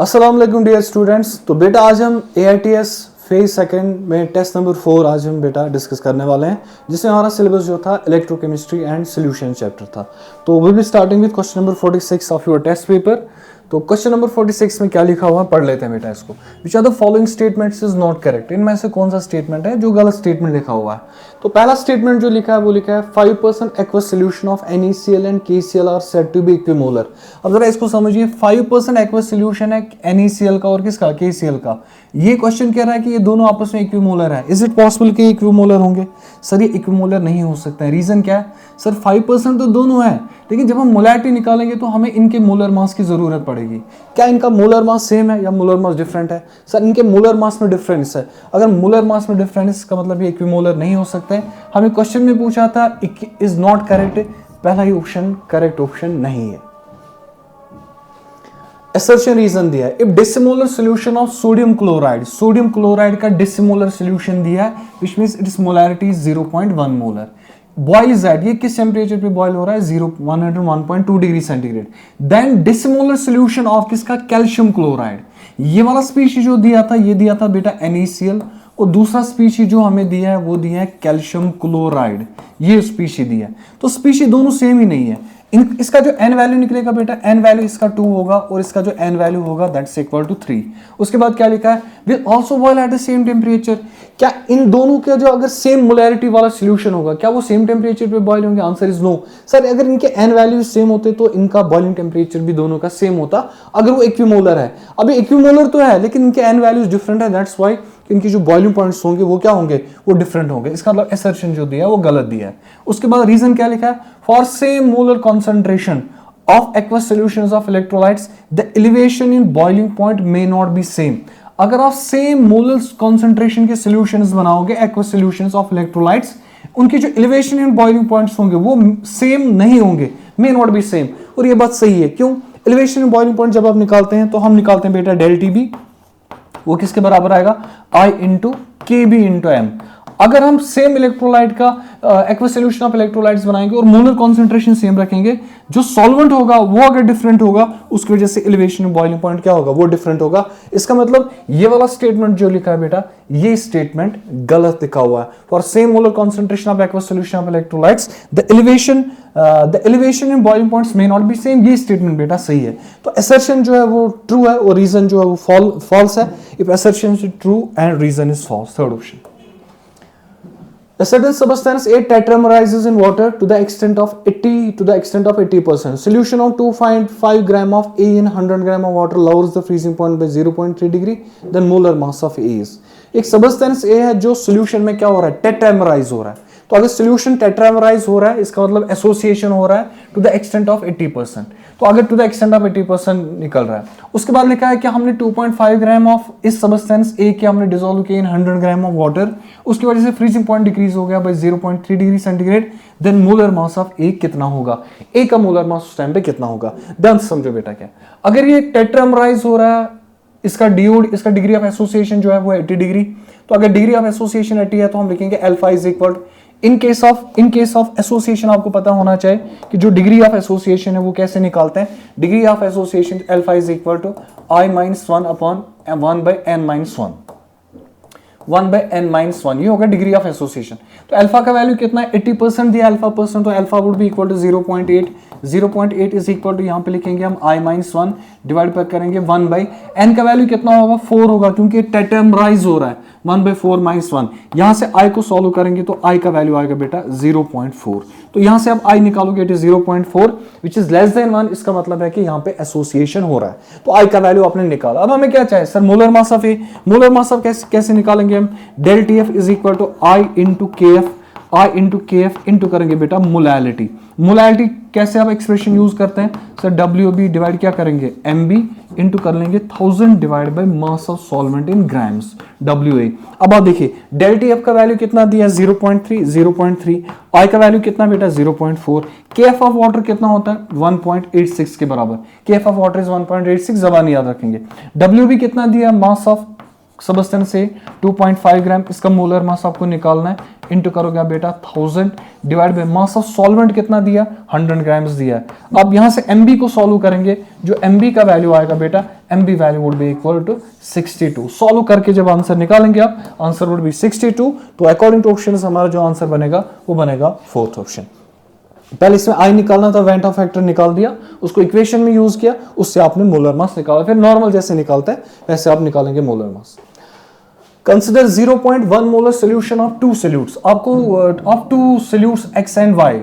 अस्सलाम वालेकुम dear students. तो बेटा आज हम AITS फेज सेकंड में टेस्ट नंबर 4 आज हम बेटा डिस्कस करने वाले हैं, जिसमें हमारा सिलेबस जो था इलेक्ट्रोकेमिस्ट्री एंड सॉल्यूशन चैप्टर था। तो will be starting with question number 46 of your test paper. तो क्वेश्चन नंबर 46 में क्या लिखा हुआ है पढ़ लेते हैं बेटा इसको। Which are the following statements is not correct. इनमें से कौन सा स्टेटमेंट है जो गलत स्टेटमेंट लिखा हुआ है। तो पहला स्टेटमेंट जो लिखा है वो लिखा है 5% aqueous solution of NaCl and KCl are said to be equimolar. अब जरा इसको समझिए, 5% एक्वस सोल्यूशन है NaCl का और किसका, KCl का। ये क्वेश्चन कह रहा है कि ये दोनों आपस में इक्विमोलर है। इज इट पॉसिबल कि इक्विमोलर होंगे? सर ये इक्विमोलर नहीं हो सकता है। रीजन क्या है सर? 5% तो दोनों है, लेकिन जब हम मोलैरिटी निकालेंगे तो हमें इनके मोलर मास की जरूरत पड़ेगी। क्या इनका मोलर मास सेम है या मोलर मास डिफरेंट है? सर इनके मोलर मास में डिफरेंस है। अगर मोलर मास में डिफरेंस का मतलब ये इक्विमोलर नहीं हो सकते। हमें क्वेश्चन में पूछा था इज नॉट करेक्ट, पहला ही ऑप्शन करेक्ट ऑप्शन नहीं है। असर्शन रीजन दिया है, if decimolar solution of sodium chloride का डिसिमोलर सॉल्यूशन दिया है, which means it's molarity 0.1 molar. Boil is that, ये किस टेम्परेचर पे बॉयल हो रहा है? 101.2 degree centigrade. Then decimolar solution of किसका? Calcium chloride. ये वाला स्पीशीज जो दिया था ये दिया था बेटा NaCl, और दूसरा स्पीशीज जो हमें दिया है वो दिया है कैल्शियम क्लोराइड। ये स्पीशीज दिया है, तो स्पीशीज दोनों सेम ही नहीं है। इसका जो n वैल्यू निकलेगा बेटा, n वैल्यू इसका 2 होगा और इसका जो n वैल्यू होगा दैट्स इक्वल टू 3। उसके बाद क्या लिखा है? Will also boil at the same temperature. क्या इन दोनों का जो अगर सेम मोलैरिटी वाला सॉल्यूशन होगा क्या वो सेम टेम्परेचर पे बॉयल होंगे? Answer is no. सर अगर इनके n वैल्यू सेम होते तो इनका बॉइलिंग टेम्परेचर भी दोनों का सेम होता, अगर वो इक्विमोलर है। अभी इक्विमोलर तो है लेकिन इनके n वैल्यूज डिफरेंट है, दैट्स व्हाई इनकी जो बॉइलिंग पॉइंट्स होंगे वो क्या होंगे? वो डिफरेंट होंगे। इसका मतलब असर्शन जो दिया है वो गलत दिया है। उसके बाद रीजन क्या लिखा है? For same molar concentration of aqueous solutions of electrolytes the elevation in boiling point may not be same। अगर आप सेम मोलर कॉन्सेंट्रेशन के सॉल्यूशंस बनाओगे aqueous solutions of electrolytes, उनकी जो elevation in boiling points होंगे वो सेम नहीं होंगे, may not be same। और ये बात सही है। क्यों? elevation in boiling point जब आप निकालते हैं तो हम निकालते हैं बेटा del TB, वो किसके बराबर आएगा? I into KB into M। अगर हम सेम इलेक्ट्रोलाइट का एक्वस सॉल्यूशन ऑफ इलेक्ट्रोलाइट्स बनाएंगे और मोलर कॉन्सेंट्रेशन सेम रखेंगे, जो सॉल्वेंट होगा वो अगर डिफरेंट होगा उसकी वजह से एलिवेशन बॉइलिंग पॉइंट क्या होगा? वो डिफरेंट होगा। इसका मतलब ये वाला स्टेटमेंट जो लिखा है बेटा, ये स्टेटमेंट गलत लिखा हुआ है। For same molar concentration of aqueous solution of electrolytes the elevation in boiling points may not be same. ये स्टेटमेंट बेटा सही है। तो असर्शन जो है वो ट्रू है और रीजन जो है वो फॉल्स है। If assertion is true and reason is false, third option. A certain substance A tetramerises in water to the extent of 80%. Solution of 2.5 gram of A in 100 gram of water lowers the freezing point by 0.3 degree. Then molar mass of A is। एक substance A है जो solution में क्या हो रहा है? टेट्रामराइज हो रहा है। तो अगर सोल्यूशन टेट्रामराइज हो रहा है इसका मतलब एसोसिएशन हो रहा है टू द एक्सटेंट ऑफ 80%। तो अगर टू द एक्सटेंट ऑफ 80% निकल रहा है, उसके बाद लिखा है कि हमने 2.5 ग्राम ऑफ इस सबस्टेंस A के हमने डिसॉल्व किया इन 100 ग्राम ऑफ वाटर, उसकी वजह से फ्रीजिंग पॉइंट डिक्रीज हो गया by 0.3 degree centigrade. Then molar mass of A कितना होगा? A का मोलर मास उस टाइम पे कितना होगा? ध्यान समझो बेटा क्या, अगर ये टेट्रामराइज हो रहा है, इसका डिग्री ऑफ एसोसिएशन जो है वो 80 डिग्री। तो अगर डिग्री ऑफ एसोसिएशन 80 है तो हम लिखेंगे alpha is equal in case of association. आपको पता होना चाहिए कि जो डिग्री ऑफ एसोसिएशन है वो कैसे निकालते हैं। Degree of association alpha is equal to I-1 upon 1/n-1 1/n-1, ये होगा डिग्री ऑफ एसोसिएशन। तो अल्फा का वैल्यू कितना है? 80% दिया अल्फा परसेंट, तो alpha would be equal to 0.8 is equal to, यहाँ पे लिखेंगे हम I-1 डिवाइड पर करेंगे 1/n का वैल्यू कितना होगा? 4 होगा, क्योंकि टेट्रामराइज हो रहा है। 1/4-1, यहां से I को सॉल्व करेंगे तो I का वैल्यू आएगा बेटा 0.4। तो यहां से आप I निकालोगे it is 0.4 which is less then 1। इसका मतलब है कि यहां पे एसोसिएशन हो रहा है, तो I का वैल्यू आपने निकाला। अब हमें क्या चाहिए sir? Molar mass of A। Molar mass of कैसे निकालेंगे हम? Del TF is equal to I into KF into करेंगे बेटा मोलैरिटी। मोलैरिटी कैसे आप एक्सप्रेशन यूज करते हैं सर? WB डिवाइड क्या करेंगे? MB इंटू कर लेंगे 1000 divide by mass of solvent in grams WA। अब आप देखिए डेल TF का वैल्यू कितना दिया? 0.3। I का वैल्यू कितना बेटा? 0.4। KF ऑफ वाटर कितना होता है? 1.86 के बराबर। KF ऑफ वाटर इज 1.86, जबान याद रखेंगे। WB कितना दिया? मास ऑफ सबस्टेंस से 2.5 ग्राम, इसका मोलर मास आपको निकालना है, इंटू करोगे आप बेटा 1000 divide by mass of solvent कितना दिया, 100 ग्राम्स दिया है। अब यहां से एमबी को सॉल्व करेंगे, जो एमबी का वैल्यू आएगा बेटा, MB value would be equal to 62। Solve करके जब आंसर निकालेंगे आप, आंसर वुड बी 62। तो अकॉर्डिंग टू ऑप्शन हमारा जो आंसर बनेगा वो बनेगा फोर्थ ऑप्शन। पहले इसमें आई निकालना था, वेंटा फैक्टर निकाल दिया, उसको इक्वेशन में यूज किया, उससे आपने मोलर मास निकाला, फिर नॉर्मल जैसे निकालते हैं वैसे आप निकालेंगे molar mass. Consider 0.1 molar solution of 2 solutes. आपको of 2 solutes X and Y,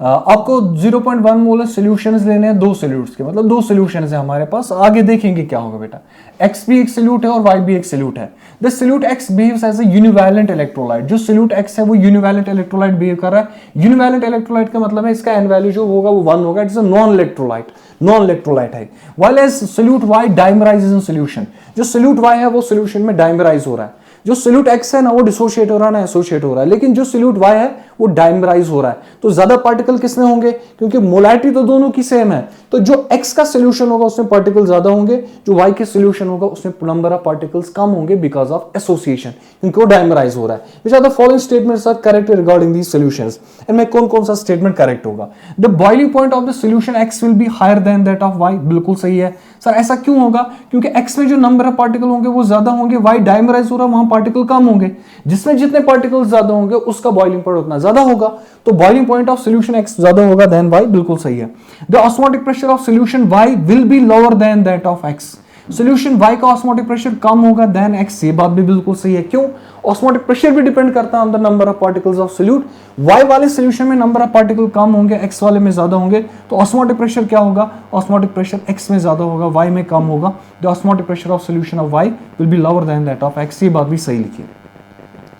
आपको 0.1 मोलर सोल्यूशंस लेने हैं 2 सोल्यूट्स के, मतलब 2 सोल्यूशंस है हमारे पास, आगे देखेंगे क्या होगा बेटा। एक्स भी एक सोल्यूट है और वाई भी एक सोल्यूट है। The solute X behaves as a univalent electrolyte. जो सोल्यूट एक्स है वो यूनिवैलेंट इलेक्ट्रोलाइट बिहेव कर रहा है। यूनिवैलेंट इलेक्ट्रोलाइट का मतलब है इसका एन वैल्यू जो होगा वो 1 होगा, इट्स अ नॉन इलेक्ट्रोलाइट है। While as solute Y dimerises in solution. जो सोल्यूट वाई है वो सॉल्यूशन में डाइमराइज हो रहा है। जो सोल्यूट एक्स है ना वो डिसोशिएट हो रहा है ना एसोशिएट हो रहा है, लेकिन जो सोल्यूट वाई है वो डाइमराइज हो रहा है। तो ज्यादा पार्टिकल किसमें होंगे, क्योंकि मोलैरिटी तो दोनों की सेम है, तो जो एक्स का सोल्यूशन होगा उसमें पार्टिकल ज्यादा होंगे, जो वाई के सोल्यूशन होगा उसमें नंबर ऑफ पार्टिकल्स कम होंगे बिकॉज ऑफ एसोसिएशन, क्योंकि वो डाइमराइज हो रहा है। Which are the following statements are correct regarding these solutions. इनमें कौन कौन सा स्टेटमेंट करेक्ट होगा। The boiling point of the solution X will be higher than that of Y. बिल्कुल सही है सर, ऐसा क्यों होगा, क्योंकि एक्स में जो नंबर ऑफ पार्टिकल होंगे वो ज्यादा होंगे, वाई डाइमराइज हो रहा है वहां पार्टिकल कम होंगे, जिसमें जितने पार्टिकल्स ज्यादा होंगे उसका बॉइलिंग पॉइंट उतना ज्यादा होगा। तो boiling point of solution X ज्यादा होगा देन वाई, बिल्कुल सही है। The osmotic pressure of solution Y will be lower than that of X. Solution Y का ऑस्मोटिक प्रेशर कम होगा देन एक्स, ये बात भी बिल्कुल सही है। क्यों, ऑस्मोटिक प्रेशर भी डिपेंड करता है on the number of particles of solute. Y वाले सॉल्यूशन में नंबर ऑफ पार्टिकल कम होंगे, एक्स वाले में ज्यादा होंगे, तो ऑस्मोटिक प्रेशर क्या होगा, ऑस्मोटिक प्रेशर एक्स में ज्यादा होगा, वाई में कम होगा। The osmotic pressure of solution of Y will be lower than that of X, ये बात भी सही लिखी है।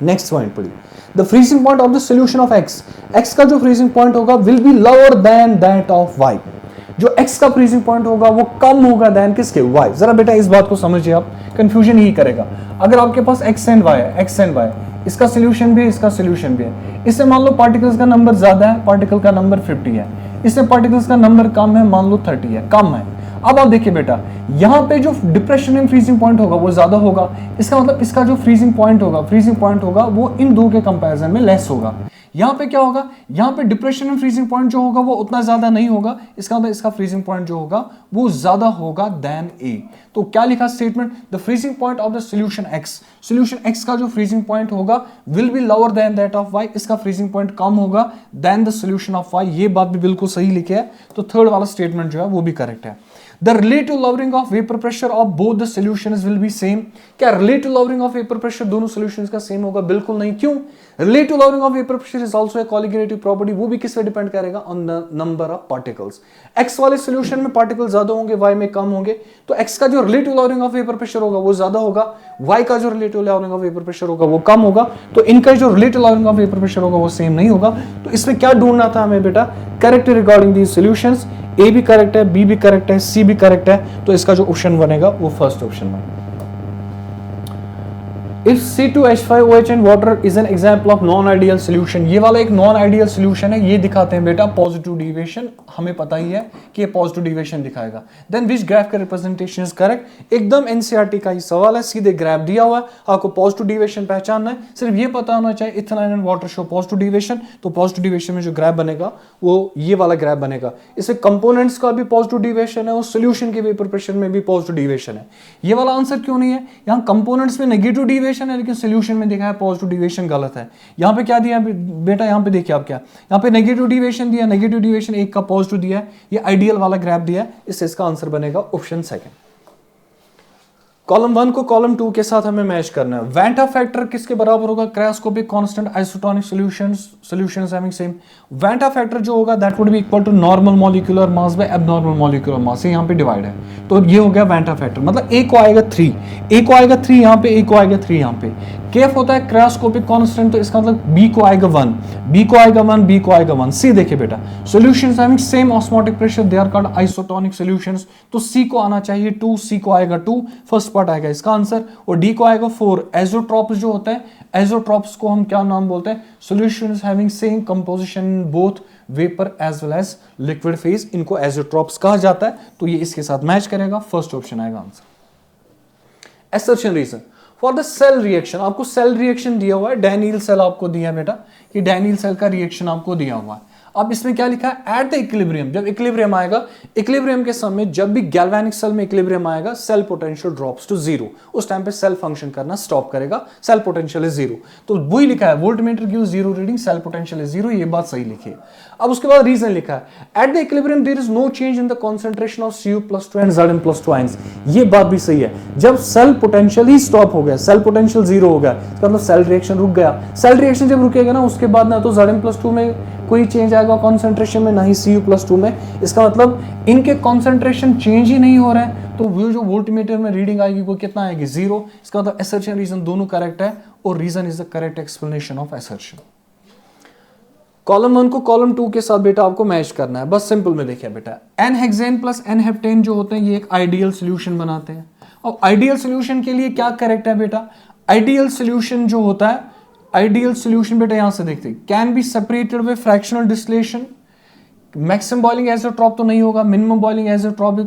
नेक्स्ट पॉइंट पढ़िए, the freezing point of the solution of X. X का जो फ्रीजिंग पॉइंट होगा will be lower than that of Y. जो एक्स का फ्रीजिंग पॉइंट होगा वो कम होगा देन किसके, वाई। जरा बेटा इस बात को समझिए आप, कंफ्यूजन ही करेगा। अगर आपके पास एक्स एंड वाई है, एक्स एंड वाई, इसका सोल्यूशन भी है, इसका सोल्यूशन भी है, इससे मान लो पार्टिकल्स का नंबर ज्यादा है, पार्टिकल का नंबर 50 है, इससे पार्टिकल्स का नंबर कम है, मान लो 30 है, कम है। अब आप देखिए बेटा, यहां पे जो डिप्रेशन इन फ्रीजिंग पॉइंट होगा वो ज्यादा होगा, इसका मतलब इसका जो फ्रीजिंग पॉइंट होगा वो इन दो के कंपैरिजन में लेस होगा। यहां पे क्या होगा, यहां पे डिप्रेशन इन फ्रीजिंग पॉइंट जो होगा वो उतना ज्यादा नहीं होगा, इसका मतलब इसका फ्रीजिंग पॉइंट जो होगा वो ज्यादा होगा देन ए। तो क्या लिखा statement, the freezing point of the solution X का जो फ्रीजिंग पॉइंट होगा will be lower than that of Y, इसका फ्रीजिंग पॉइंट कम होगा than the solution of Y. ये बात भी बिल्कुल सही लिखे है, तो थर्ड वाला स्टेटमेंट जो है वो भी करेक्ट है। The relative lowering of vapor pressure of both the solutions will be same। क्या relative lowering of vapor pressure दोनों solutions का same होगा, बिल्कुल नहीं। क्यों, relative lowering of vapor pressure is also a colligative property, वो भी किस पे डिपेंड करेगा, on the number of particles। x वाले solution में पार्टिकल ज्यादा होंगे, y में कम होंगे, तो x का जो relative lowering of vapor pressure होगा वो ज्यादा होगा, y का जो relative lowering of vapor pressure होगा वो कम होगा, तो इनका जो relative lowering of vapor pressure होगा वो सेम नहीं होगा। तो इसमें क्या ढूंढना था हमें बेटा, करेक्ट रिगार्डिंग दीज सॉल्यूशंस। ए भी करेक्ट है, बी भी करेक्ट है, सी भी करेक्ट है, तो इसका जो ऑप्शन बनेगा वो फर्स्ट ऑप्शन बनेगा। If C2H5OH and water is an example of non-ideal solution, ये वाला एक नॉन आइडियल सोल्यूशन है, ये दिखाते हैं बेटा पॉजिटिव डिविएशन, हमें पता ही है कि ये पॉजिटिव डिविएशन दिखाएगा। देन विच ग्राफ का रिप्रेजेंटेशन इज करेक्ट, एकदम एनसीईआरटी का ही सवाल है, सीधे ग्राफ दिया हुआ है, आपको पॉजिटिव डिविएशन पहचानना है, सिर्फ ये पता होना चाहिए ethanol and water show positive deviation, तो पॉजिटिव डिविएशन में जो ग्राफ बनेगा वो ये वाला ग्राफ बनेगा। इससे कंपोनेंट्स का भी पॉजिटिव डिविएशन है और सोल्यूशन के वेपर प्रेशर में भी पॉजिटिव डिविएशन है। ये वाला आंसर क्यों नहीं है, यहाँ कंपोनेंट्स में नेगेटिव डिविएशन है लेकिन सॉल्यूशन में देखा है पॉजिटिव डिविएशन, गलत है। यहाँ पे क्या दिया बेटा, यहाँ पे देखिए आप क्या, यहाँ पे नेगेटिव डिविएशन दिया, नेगेटिव डिविएशन एक का पॉजिटिव दिया है, ये आइडियल वाला ग्राफ दिया है, इससे इसका आंसर बनेगा ऑप्शन सेकंड। कॉलम 1 को कॉलम 2 के साथ हमें मैच करना है। वेंटा फैक्टर किसके बराबर होगा, cryoscopic constant isotonic solutions having same. Van't factor जो होगा that would be equal to normal molecular mass by abnormal molecular mass, ये यहाँ पे डिवाइड है, तो ये हो गया वेंटा फैक्टर। मतलब ए को आएगा 3, ए को आएगा 3 यहाँ पे, ए को आएगा 3 यहाँ पे। केफ होता है क्रायोस्कोपिक कांस्टेंट, तो इसका मतलब बी को आएगा 1, बी को आएगा 1, बी को आएगा 1। सी देखिए बेटा, solutions having same osmotic pressure they are called isotonic solutions, तो सी को आना चाहिए 2, सी को आएगा 2, फर्स्ट पार्ट आएगा इसका आंसर, और डी को आएगा 4। एजोट्रॉप्स जो होते हैं, एजोट्रॉप्स को हम क्या नाम बोलते हैं, solutions having same composition both vapour as well as liquid phase, इनको एजोट्रॉप्स कहा जाता है, तो ये इसके साथ मैच करेगा, फर्स्ट ऑप्शन आएगा answer. Assertion reason, for the cell reaction, आपको सेल रिएक्शन दिया हुआ है, डैनियल सेल आपको दिया है बेटा, ये डैनियल सेल का रिएक्शन आपको दिया हुआ है। अब इसमें क्या लिखा है, एट द इक्विलिब्रियम, जब इक्विलिब्रियम आएगा, इक्विलिब्रियम के समय जब भी गैल्वेनिक सेल में इक्विलिब्रियम आएगा, cell potential drops to zero, उस टाइम पे सेल फंक्शन करना स्टॉप करेगा, सेल पोटेंशियल इज जीरो। तो वही लिखा है, voltmeter gives zero reading, cell potential is zero, ये बात सही लिखी है। अब उसके बाद रीजन लिखा है, at the equilibrium there is no change in the concentration of Cu+2 and Zn+2 ions. ये बात भी सही है, जब सेल पोटेंशियल ही स्टॉप हो गया, सेल पोटेंशियल जीरो हो गया, इसका मतलब सेल रिएक्शन रुक गया। सेल रिएक्शन जब रुकेगा ना, उसके बाद ना तो Zn+2 में कोई चेंज आएगा कॉन्सेंट्रेशन में, ना ही Cu+2 में। इसका मतलब इनके कॉन्सेंट्रेशन चेंज ही नहीं हो रहा है, तो वो जो वोल्टमीटर में रीडिंग आएगी वो कितना आएगी, जीरो। इसका मतलब असर्शन रीजन दोनों करेक्ट है, और reason is the correct explanation of assertion. Column 1 को कॉलम 2 के साथ बेटा आपको मैच करना है, बस सिंपल में देखिए बेटा, n-हेक्सेन प्लस n-हेप्टेन जो होते हैं ये एक आइडियल सॉल्यूशन बनाते हैं। और आइडियल सॉल्यूशन के लिए क्या करेक्ट है बेटा, आइडियल सॉल्यूशन जो होता है, आइडियल सॉल्यूशन बेटा यहां से देखते हैं, can be separated by fractional distillation, maximum boiling azeotrope तो नहीं होगा, मिनिमम बॉइलिंग एज़ोट्रॉप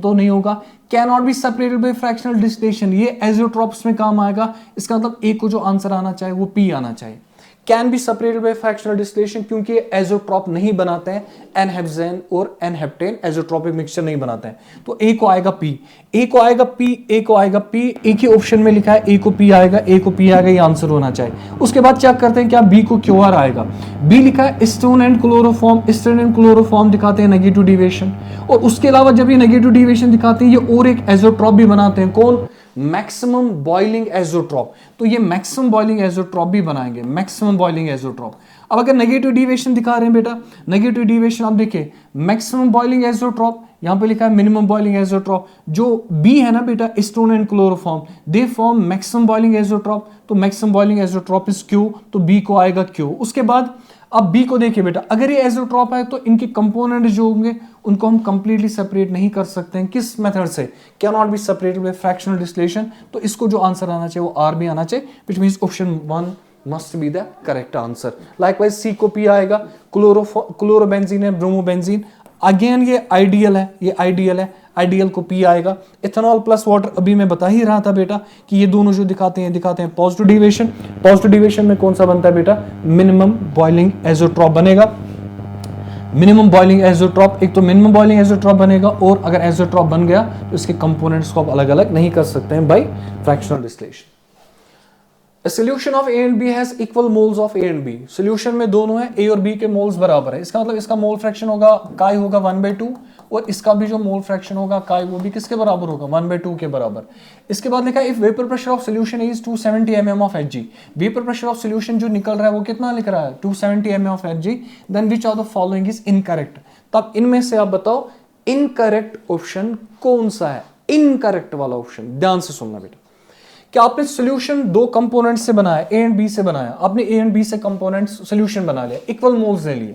तो नहीं होगा, can not be separated by fractional distillation, ये एज़ोट्रॉप्स में काम आएगा। इसका मतलब ए को जो आंसर आना चाहिए वो पी आना चाहिए। Can be separated by fractional distillation, क्योंकि एज़ोट्रॉप नहीं बनाते हैं, n-हेक्सेन और n-हेप्टेन एज़ोट्रॉपिक मिक्सचर नहीं बनाते हैं, तो ए को आएगा पी, ए को आएगा पी, ए को आएगा पी, एक ही ऑप्शन में लिखा है ए को पी आएगा, ए को पी आएगा, ये आंसर होना चाहिए। उसके बाद चेक करते हैं क्या बी को क्यू आर आएगा, बी लिखा है stone and chloroform, stone and chloroform दिखाते हैं नेगेटिव डिविएशन, और उसके अलावा जब ये नेगेटिव डिविएशन दिखाते हैं ये और एक एज़ोट्रॉप भी बनाते हैं, कौन, मैक्सिमम बॉइलिंग एज़ोट्रॉप, तो ये मैक्सिमम बॉइलिंग एज़ोट्रॉप भी बनाएंगे, मैक्सिमम बॉइलिंग एज़ोट्रॉप। अब अगर नेगेटिव डिविएशन दिखा रहे हैं बेटा, नेगेटिव डिविएशन आप देखिए, मैक्सिमम बॉइलिंग एज़ोट्रॉप, यहां पे लिखा है मिनिमम बॉइलिंग एज़ोट्रॉप, जो बी है ना बेटा acetone and chloroform, they form maximum boiling azeotrope, तो maximum boiling azeotrope is Q, तो बी को आएगा क्यू। उसके बाद अब बी को देखिए बेटा, अगर ये एज़ोट्रॉप है तो इनके कंपोनेंट जो होंगे उनको हम कंप्लीटली सेपरेट नहीं कर सकते हैं, किस मेथड से, can not be separated by fractional distillation, तो इसको जो आंसर आना चाहिए वो आर भी आना चाहिए, which means option 1 must be the correct answer. Likewise C को पी आएगा, क्लोरोबेंजीन है, ब्रोमोबेंजीन, अगेन ये आइडियल है, ये आइडियल है, आइडियल को पी आएगा। इथेनॉल प्लस वाटर, अभी मैं बता ही रहा था बेटा कि ये दोनों जो दिखाते हैं पॉजिटिव डिविएशन, पॉजिटिव डिविएशन में कौन सा बनता है बेटा, मिनिमम बॉइलिंग एज़ोट्रॉप बनेगा, मिनिमम बॉइलिंग एज़ोट्रॉप, एक तो मिनिमम बॉइलिंग एज़ोट्रॉप बनेगा, और अगर एज़ोट्रॉप बन गया तो इसके कंपोनेंट्स को आप अलग अलग नहीं कर सकते हैं by fractional distillation. A solution of A and B has equal moles of A and B. Solution में दोनों है, A और B के मोल्स बराबर है, इसका मतलब इसका मोल फ्रैक्शन होगा काई होगा 1/2, और इसका भी जो मोल फ्रैक्शन होगा काई वो भी किसके बराबर होगा, 1/2 के बराबर। इसके बाद लिखा है if vapour pressure of solution is 270 mm of Hg, vapour pressure of solution जो निकल रहा है वो कितना लिख रहा है, 270 mm of Hg, then which of the following is incorrect. तब इनमें से आप बताओ इनकरेक्ट ऑप्शन कौन सा है, इनकरेक्ट वाला ऑप्शन, ध्यान से सुनना बेटा। क्या आपने सॉल्यूशन दो कंपोनेंट से बनाया, ए एंड बी से बनाया, आपने ए एंड बी से कंपोनेंट्स सॉल्यूशन बना लिया, इक्वल मोल्स ले लिए,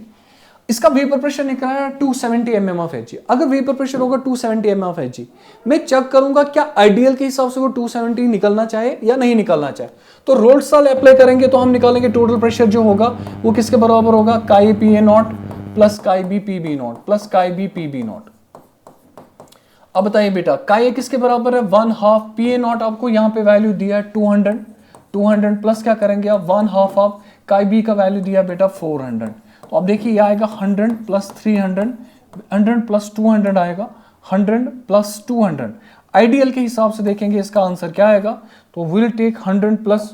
इसका वेपर प्रेशर निकला है 270 mm of Hg। अगर वेपर प्रेशर होगा 270 mm of Hg, मैं चेक करूंगा क्या आइडियल के हिसाब से वो 270 निकलना चाहे या नहीं निकलना चाहे, तो रोल्स लॉ अप्लाई करेंगे तो हम निकालेंगे टोटल प्रेशर जो होगा वो किसके बराबर होगा, काई PA0 plus chi B PB0 plus chi B PB0। अब बताइए बेटा काई किसके बराबर है, 1/2 PA0, आपको यहाँ पे वैल्यू दिया है 200 प्लस क्या करेंगे आप 1/2 ऑफ काई B का वैल्यू दिया बेटा 400, तो अब देखिए ये आएगा 100 प्लस 300, 100 प्लस 200 आएगा, 100 प्लस 200। आइडियल के हिसाब से देखेंगे इसका आंसर क्या आएगा, तो विल टेक 100 प्लस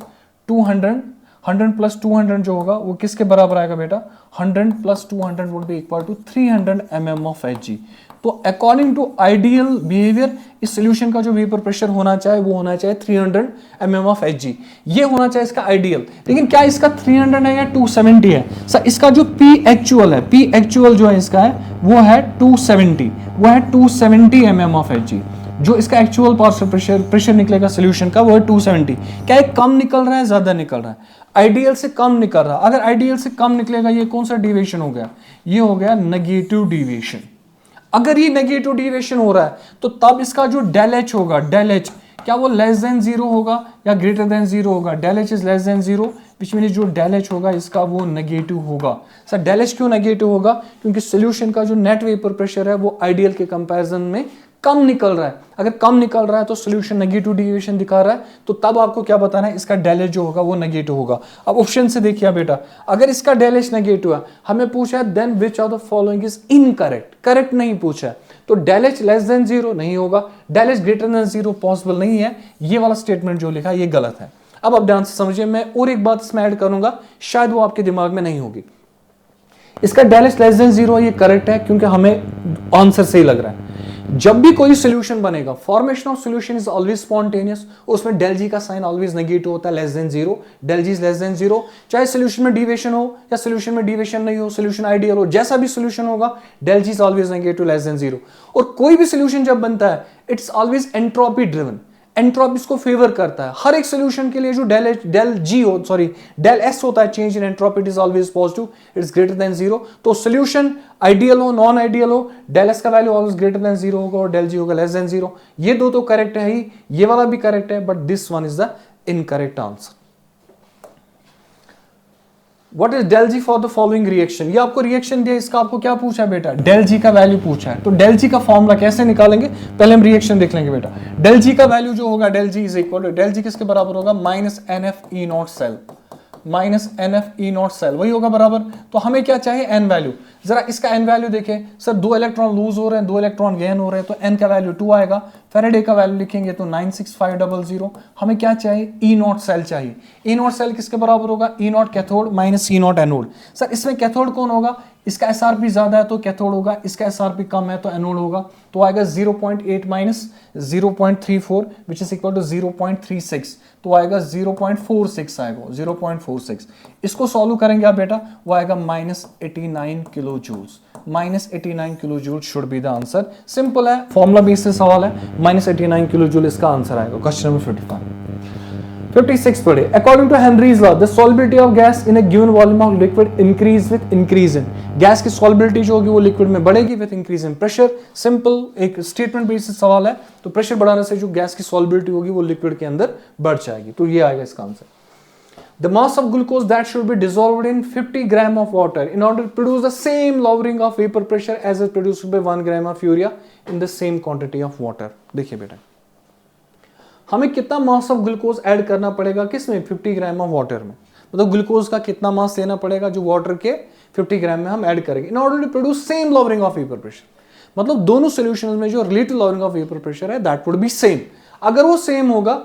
200, 100 प्लस 200 जो होगा वो किसके बराबर आएगा बेटा, 100 plus 200 would be equal to 300 mm of Hg। तो अकॉर्डिंग टू आइडियल बिहेवियर इस सॉल्यूशन का जो वेपर प्रेशर होना चाहिए वो होना चाहिए 300 mm ऑफ Hg, ये होना चाहिए इसका आइडियल। लेकिन क्या इसका 300 है या 270 है, सर इसका जो P एक्चुअल है, P एक्चुअल जो है इसका है वो है 270, वो है 270 mm ऑफ Hg, जो इसका एक्चुअल पार्शियल प्रेशर निकलेगा सॉल्यूशन का वो है 270। क्या ये कम निकल रहा है ज्यादा निकल रहा है, आइडियल से कम निकल रहा है। अगर आइडियल से कम निकलेगा ये कौन सा डिविएशन हो गया, ये हो गया नेगेटिव डिविएशन। अगर ये नेगेटिव डिविएशन हो रहा है तो तब इसका जो डेल एच होगा, डेल एच क्या वो लेस देन 0 होगा या ग्रेटर देन 0 होगा, del H is less than 0, which mean जो डेल एच होगा इसका वो नेगेटिव होगा। सर डेल एच क्यों नेगेटिव होगा, क्योंकि सॉल्यूशन का जो नेट वेपर प्रेशर है वो आइडियल के कंपैरिजन में कम निकल रहा है, अगर कम निकल रहा है तो सोल्यूशन नेगेटिव डेविएशन दिखा रहा है, तो तब आपको क्या बताना है, इसका डेल एच जो होगा वो नेगेटिव होगा। अब ऑप्शन से देखिए बेटा, अगर इसका डेल एच नेगेटिव है, हमें पूछा है then which of the following is incorrect, correct नहीं पूछा है, तो del H less than zero नहीं होगा, del H greater than zero possible नहीं है, ये वाला स्टेटमेंट जो लिखा है ये गलत है। अब आप ध्यान से समझिए, मैं और एक बात इसमें ऐड करूंगा, शायद वो आपके दिमाग में नहीं होगी। इसका del H less than zero ये करेक्ट है, क्योंकि हमें आंसर सही लग रहा है। जब भी कोई सोल्यूशन बनेगा, formation of solution is always spontaneous, उसमें डेल जी का साइन ऑलवेज नेगेटिव होता है, less than zero, del G is less than zero, चाहे सोल्यूशन में डिविएशन हो या सोल्यूशन में डिविएशन नहीं हो, सोल्यूशन आइडियल हो, जैसा भी सोल्यूशन होगा, del G is always negative, less than zero. और कोई भी सोल्यूशन जब बनता है, it's always entropy driven, entropy इसको फेवर करता है। हर एक सोल्यूशन के लिए जो डेल एस होता है, change in entropy is always positive, it's greater than zero. तो सोल्यूशन आइडियल हो नॉन आइडियल हो, डेल एस का value always greater than zero होगा और डेल जी होगा लेस देन जीरो। ये दो तो करेक्ट है ही, ये वाला भी करेक्ट है, but this one is the incorrect answer. What is del g for the following reaction? ये आपको रिएक्शन दिया, इसका आपको क्या पूछा है बेटा, del g का वैल्यू पूछा है। तो del g का फॉर्मूला कैसे निकालेंगे, पहले हम रिएक्शन देख लेंगे बेटा। del g का वैल्यू जो होगा, del g is equal to, del g किसके बराबर होगा, minus N F E naught cell, minus N F E naught cell, वही होगा बराबर। तो हमें क्या चाहिए, एन वैल्यू। जरा इसका एन वैल्यू देखें, सर 2 इलेक्ट्रॉन लूज हो रहे हैं, 2 इलेक्ट्रॉन गेन हो रहे हैं, तो एन का वैल्यू 2 आएगा। फैराडे का वैल्यू लिखेंगे तो 96500। हमें क्या चाहिए, ई नॉट सेल चाहिए। ई नॉट सेल किसके बराबर होगा, E naught cathode minus E naught anode. Sir इसमें कैथोड कौन होगा, इसका एसआरपी ज्यादा है तो कैथोड होगा, इसका एसआरपी कम है तो एनोड होगा। तो आएगा 0.8 minus 0.34 which is equal to 0.36, तो आएगा 0.46 आएगा, 0.46। इसको सॉल्व करेंगे आप बेटा, वो आएगा -89 kilo joules, -89 kilo joule should be the answer. Simple है, फॉर्मूला बेस से सवाल है, -89 किलो जूल इसका आंसर आएगा। क्वेश्चन नंबर 56 पढ़े। According to Henry's law, the solubility of gas in a given volume of liquid increase with increase in, gas की solubility जो होगी वो लिक्विड में बढ़ेगी with increase in pressure. Simple एक स्टेटमेंट बेसिस सवाल है, तो प्रेशर बढ़ाने से जो गैस की सॉल्युबिलिटी होगी वो लिक्विड के अंदर बढ़ जाएगी, तो ये आएगा इसका answer. The mass of glucose that should be dissolved in 50 gram of water in order to produce the same lowering of vapor pressure as is produced by 1 gram of urea in the same quantity of water। देखिए बेटा, हमें कितना mass of glucose add करना पड़ेगा, किसमें, 50 gram of water में। मतलब glucose का कितना मास देना पड़ेगा जो वाटर के 50 ग्राम में हम ऐड करेंगे in order to produce same lowering of vapour pressure. मतलब दोनों सॉल्यूशंस में जो relative lowering of vapour pressure है दैट वुड बी सेम। अगर वो सेम होगा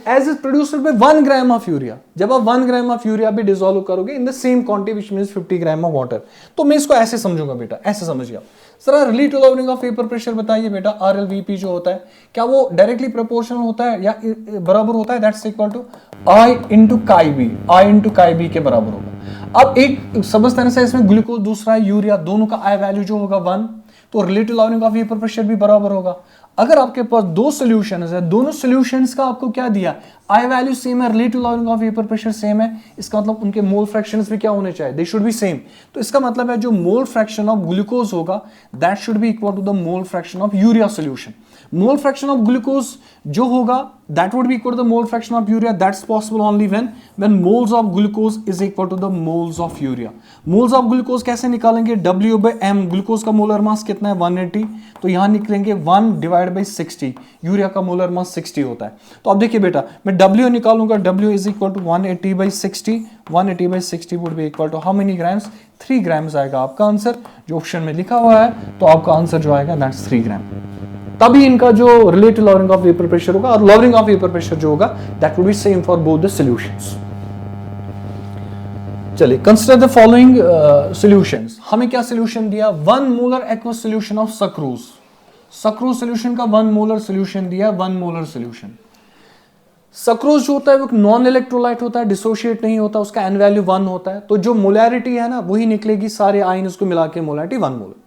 as is produced by 1 gram of urea, जब आप 1 gram of urea भी डिसॉल्व करोगे in the same quantity which means 50 gram of water, तो मैं इसको ऐसे समझूंगा बेटा, ऐसे समझिए आप। Sir relative lowering of vapour pressure बताइए बेटा, RLVP जो होता है क्या वो डायरेक्टली प्रोपोर्शनल होता है या बराबर होता है, that's equal to I into chi B, I into chi B के बराबर होगा। अब एक समझते हैं इसमें ग्लूकोज दूसरा है यूरिया, दोनों का I वैल्यू जो होगा 1, तो relative lowering of vapour pressure भी बराबर होगा। अगर आपके पास दो सॉल्यूशंस है, दोनों सॉल्यूशंस का आपको क्या दिया, आई वैल्यू सेम है, relative lowering of vapour pressure same है, इसका मतलब उनके मोल फ्रैक्शंस भी क्या होने चाहिए, दे शुड बी सेम। तो इसका मतलब है जो मोल फ्रैक्शन ऑफ ग्लूकोज होगा that should be equal to the mole fraction of urea solution. Mole fraction of glucose जो होगा that would be equal to the mole fraction of urea, that's possible only when moles of glucose is equal to the moles of urea. Moles of glucose कैसे निकालेंगे, W/M, glucose का molar mass कितना है 180, तो यहां निकलेंगे 1 divide by 60, urea का molar mass 60 होता है। तो अब देखिए बेटा, मैं W निकालूंगा, W is equal to 180/60, 180/60 would be equal to how many grams, 3 grams आएगा आपका आंसर जो ऑप्शन में लिखा हुआ है। तो आपका आंसर जो आएगा दैट्स 3 ग्राम। तभी इनका जो relative lowering of vapour pressure होगा और लॉवरिंग ऑफ वेपर प्रेशर जो होगा that would be same for both the solutions. चलिए कंसीडर द फॉलोइंग सॉल्यूशंस। हमें क्या सॉल्यूशन दिया, 1 molar aqueous solution of sucrose, sucrose solution का 1 मोलर सॉल्यूशन दिया, 1 मोलर सॉल्यूशन। सक्रोज जो होता है वो नॉन इलेक्ट्रोलाइट होता है, डिसोशिएट नहीं होता, उसका एन वैल्यू 1 होता है, तो जो मोलैरिटी है ना वही निकलेगी, सारे आयन को मिला के molarity 1 molar.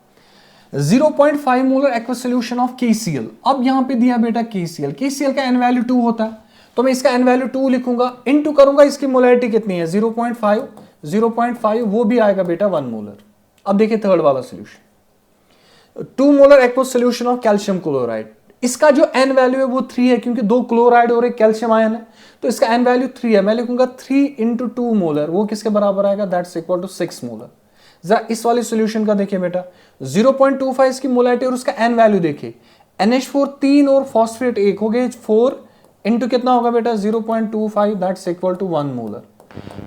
0.5 molar aqueous solution of KCl। अब यहां पे दिया बेटा KCl, KCl का एन वैल्यू 2 होता है, तो मैं इसका एन वैल्यू 2 लिखूंगा, इनटू करूंगा इसकी मोलैरिटी कितनी है 0.5, वो भी आएगा बेटा 1 मोलर। अब देखिए थर्ड वाला solution, 2 molar aqueous solution of calcium chloride. इसका जो एन वैल्यू है वो 3 है, क्योंकि 2 क्लोराइड और 1 कैल्शियम आयन है, तो इसका एन वैल्यू 3 है। मैं लिखूंगा 3 इंटू 2 मोलर, वो किसके बराबर आएगा, दैट्स इक्वल टू 6 मोलर। जरा इस वाले सॉल्यूशन का देखिए बेटा, 0.25 इसकी मोलैरिटी और उसका एन वैल्यू देखिए, NH4 3 और फॉस्फेट 1 हो गए 4 इंटू कितना होगा बेटा 0.25 दैट्स इक्वल टू 1 मोलर।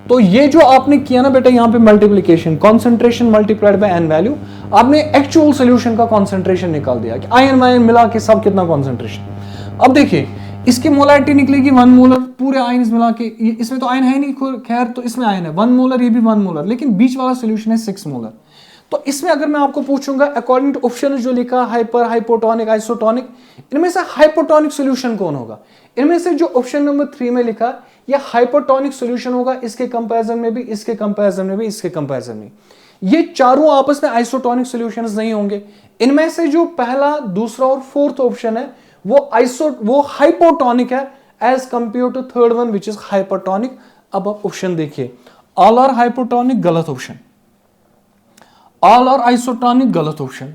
तो ये जो आपने किया ना बेटा यहां पे multiplication concentration multiplied by n value, आपने एक्चुअल सॉल्यूशन का कॉन्सेंट्रेशन निकाल दिया कि आयन वायन मिला के सब कितना कॉन्सेंट्रेशन। अब देखिए इसकी मोलैरिटी निकलेगी 1 मोलर पूरे आयन्स मिला के, इसमें तो आयन है नहीं खैर, तो इसमें आयन है 1 मोलर, ये भी 1 मोलर, लेकिन बीच वाला सॉल्यूशन है 6 मोलर। तो इसमें अगर मैं आपको पूछूंगा अकॉर्डिंग टू ऑप्शन जो लिखा हाइपर हाइपोटोनिक आइसोटोनिक, इनमें से हाइपोटोनिक सॉल्यूशन कौन होगा? इनमें से जो ऑप्शन नंबर 3 में लिखा यह हाइपोटोनिक सॉल्यूशन होगा, इसके कंपैरिजन में भी, इसके कंपैरिजन में भी, इसके कंपैरिजन में। ये चारों आपस में आइसोटोनिक सॉल्यूशंस नहीं होंगे। इनमें से जो पहला, दूसरा और फोर्थ ऑप्शन है वो हाइपोटोनिक है as compare to third one which is hypertonic. अब आप ऑप्शन देखिए, ऑल आर हाइपोटोनिक गलत ऑप्शन, ऑल आर आइसोटोनिक गलत option.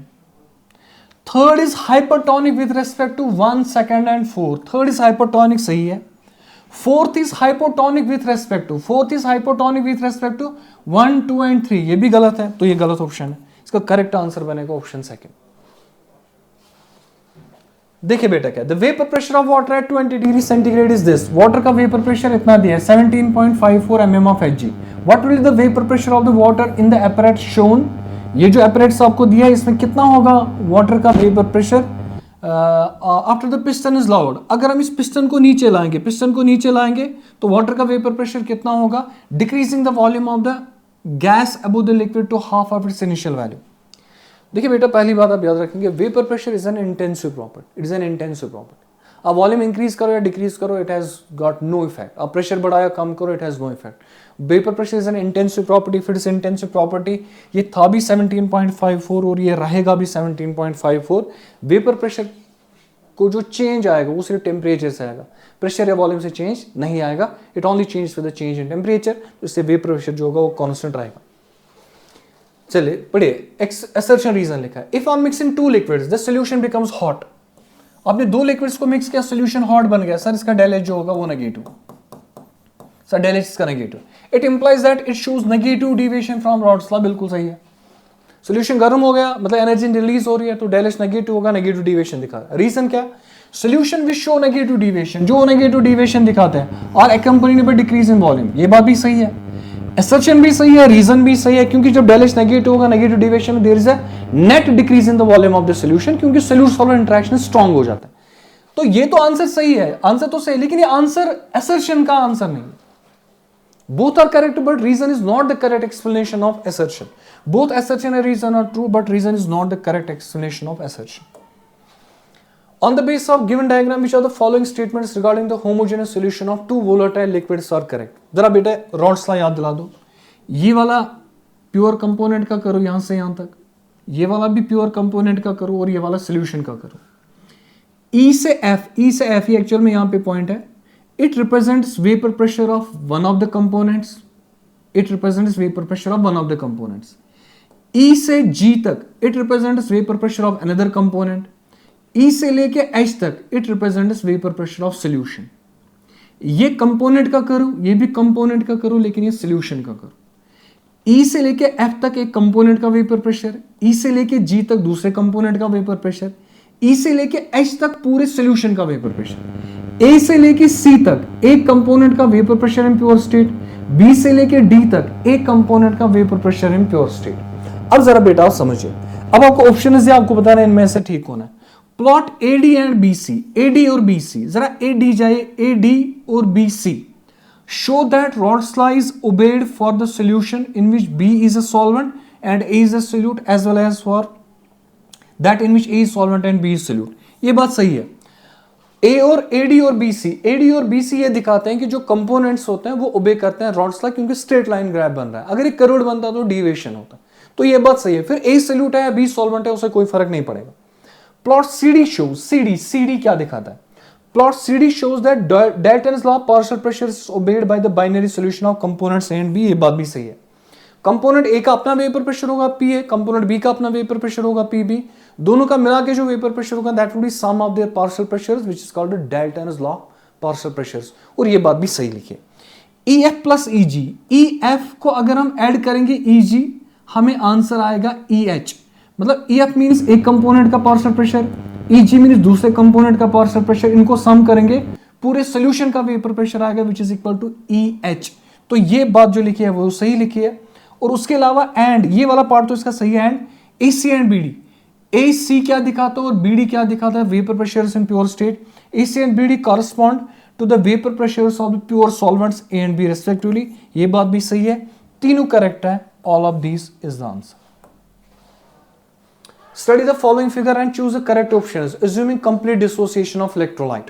Third is hypertonic with respect to 1, 2 and 4, third is hypertonic सही है। Fourth is hypotonic with respect to, fourth is hypotonic with respect to 1, 2 and 3, ये भी गलत है, तो ये गलत ऑप्शन है। इसका करेक्ट आंसर बनेगा ऑप्शन सेकंड। देखिए बेटा क्या, the vapour pressure of water at 20 degree centigrade is this. Water का वेपर प्रेशर इतना दिया है 17.54 mm of Hg। What will the vapour pressure of the water in the appellate shown. ये जो एपरेट्स आपको दिया है इसमें कितना होगा वाटर का vapour pressure after the piston is loud. अगर हम इस पिस्टन को नीचे लाएंगे तो वाटर का वेपर प्रेशर कितना होगा, decreasing the volume of the gas above the liquid to half of its initial value. देखिए बेटा पहली बात आप याद रखेंगे, vapour pressure is an intensive property, it is an intensive property. आप वॉल्यूम इंक्रीज करो या डिक्रीज करो it has got no effect, आप प्रेशर बढ़ाया कम करो it has no effect. Vapour pressure is an intensive property, फिर इस इंटेंसिव प्रॉपर्टी ये था भी 17.54 और ये रहेगा भी 17.54। वेपर प्रेशर को जो चेंज आएगा वो सिर्फ टेम्परेचर से आएगा, प्रेशर या वॉल्यूम से चेंज नहीं आएगा, it only change with the change in temperature, तो इससे वेपर प्रेशर जो होगा वो कांस्टेंट रहेगा। चलिए पढ़िए, असर्शन रीजन लिखा है, if on mixing 2 liquids the solution becomes hot. आपने 2 लिक्विड्स को मिक्स किया, सॉल्यूशन हॉट बन गया, सर इसका डेल एच जो होगा वो नेगेटिव, सर डेल एच इसका negative. It implies that it shows negative deviation from rods law, बिल्कुल सही है। सॉल्यूशन गर्म हो गया मतलब एनर्जी रिलीज हो रही है, तो डेल एच नेगेटिव होगा, नेगेटिव डिविएशन दिखा रहा है। रीजन क्या, solution which show negative deviation, जो नेगेटिव डिविएशन दिखाते हैं और accompanied by decrease in volume, ये बात भी सही है, असर्शन भी सही है, रीजन भी सही है, क्योंकि जब डेल एच नेगेटिव होगा, नेगेटिव डिविएशन में there is a net decrease in the volume of the solution, क्योंकि सोल्यूट सॉल्वेंट इंटरेक्शन स्ट्रांग हो जाता है। तो ये तो आंसर सही है, आंसर तो सही, लेकिन ये आंसर असर्शन का आंसर नहीं है। Both are correct, but reason is not the correct explanation of assertion. Both assertion and reason are true, but reason is not the correct explanation of assertion. On the basis of given diagram, which are the following statements regarding the homogeneous solution of two volatile liquids are correct? जरा बेटे rods ला याद दिला दो, ये वाला pure component का करो यहां से यहां तक, ये वाला भी प्योर कंपोनेंट का करो और ये वाला सोल्यूशन का करो। E से F ये एक्चुअल में यहां पे पॉइंट है, it represents vapor pressure of one of the components, it represents vapor pressure of one of the components। E से G तक it represents vapor pressure of another component, E से लेके H तक it represents vapor pressure of solution। ये component का करो, ये भी कंपोनेंट का करो, लेकिन ये सोल्यूशन का करो। E से लेके F तक एक कंपोनेंट का वेपर प्रेशर, E से लेके G तक दूसरे कंपोनेंट का वेपर प्रेशर, E से लेके H तक पूरे सोल्यूशन का वेपर प्रेशर, A से लेके C तक एक कंपोनेंट का vapour pressure in pure state, B से लेके D तक एक कंपोनेंट का vapour pressure in pure state. अब जरा बेटा समझिए, अब आपको ऑप्शन है आपको बताना है इनमें से ठीक होना है। Plot AD and BC, AD और BC, जरा AD जाए, AD और BC show that Rod's law is obeyed for the solution in which B is a solvent and A is a solute, as well as for that in which A is solvent and B is solute। ये बात सही है। A और AD और BC ये दिखाते हैं कि जो कंपोनेंट्स होते हैं वो ओबे करते हैं रॉड्स लॉ, क्योंकि स्ट्रेट लाइन ग्राफ बन रहा है। अगर एक करोड़ बनता तो डेविएशन होता, तो ये बात सही है। फिर A सोल्यूट है या B सॉल्वेंट है उसे कोई फर्क नहीं पड़ेगा। प्लॉट CD shows, CD क्या दिखाता है? Plot CD shows that Dalton's law partial pressure is obeyed by the binary solution of components A and B, ये बात भी सही है। कंपोनेंट A का अपना वेपर प्रेशर होगा PA, कंपोनेंट B का अपना वेपर प्रेशर होगा PB, दोनों का मिला के जो वेपर प्रेशर होगा that would be sum of their partial pressures which is called Dalton's law partial pressures, और ये बात भी सही लिखिए। EF प्लस EG, EF को अगर हम ऐड करेंगे EG हमें आंसर आएगा EH, मतलब EF मींस एक कंपोनेंट का पार्शियल प्रेशर, Eg मीन्स दूसरे कंपोनेंट का पार्शियल प्रेशर, इनको सम करेंगे पूरे सोल्यूशन का वेपर प्रेशर आएगा which is equal to EH। तो ये बात जो लिखी है वो सही लिखी है। और उसके अलावा एंड ये वाला पार्ट तो इसका सही है, and AC and BD, AC क्या दिखाता है और BD क्या दिखाता है, vapour pressure in pure state. AC and BD correspond to the vapour pressure of the pure solvents A and B respectively. ये बात भी सही है, तीनों करेक्ट है, all of these is the answer. Study the following figure and choose the correct options, assuming complete dissociation of electrolyte।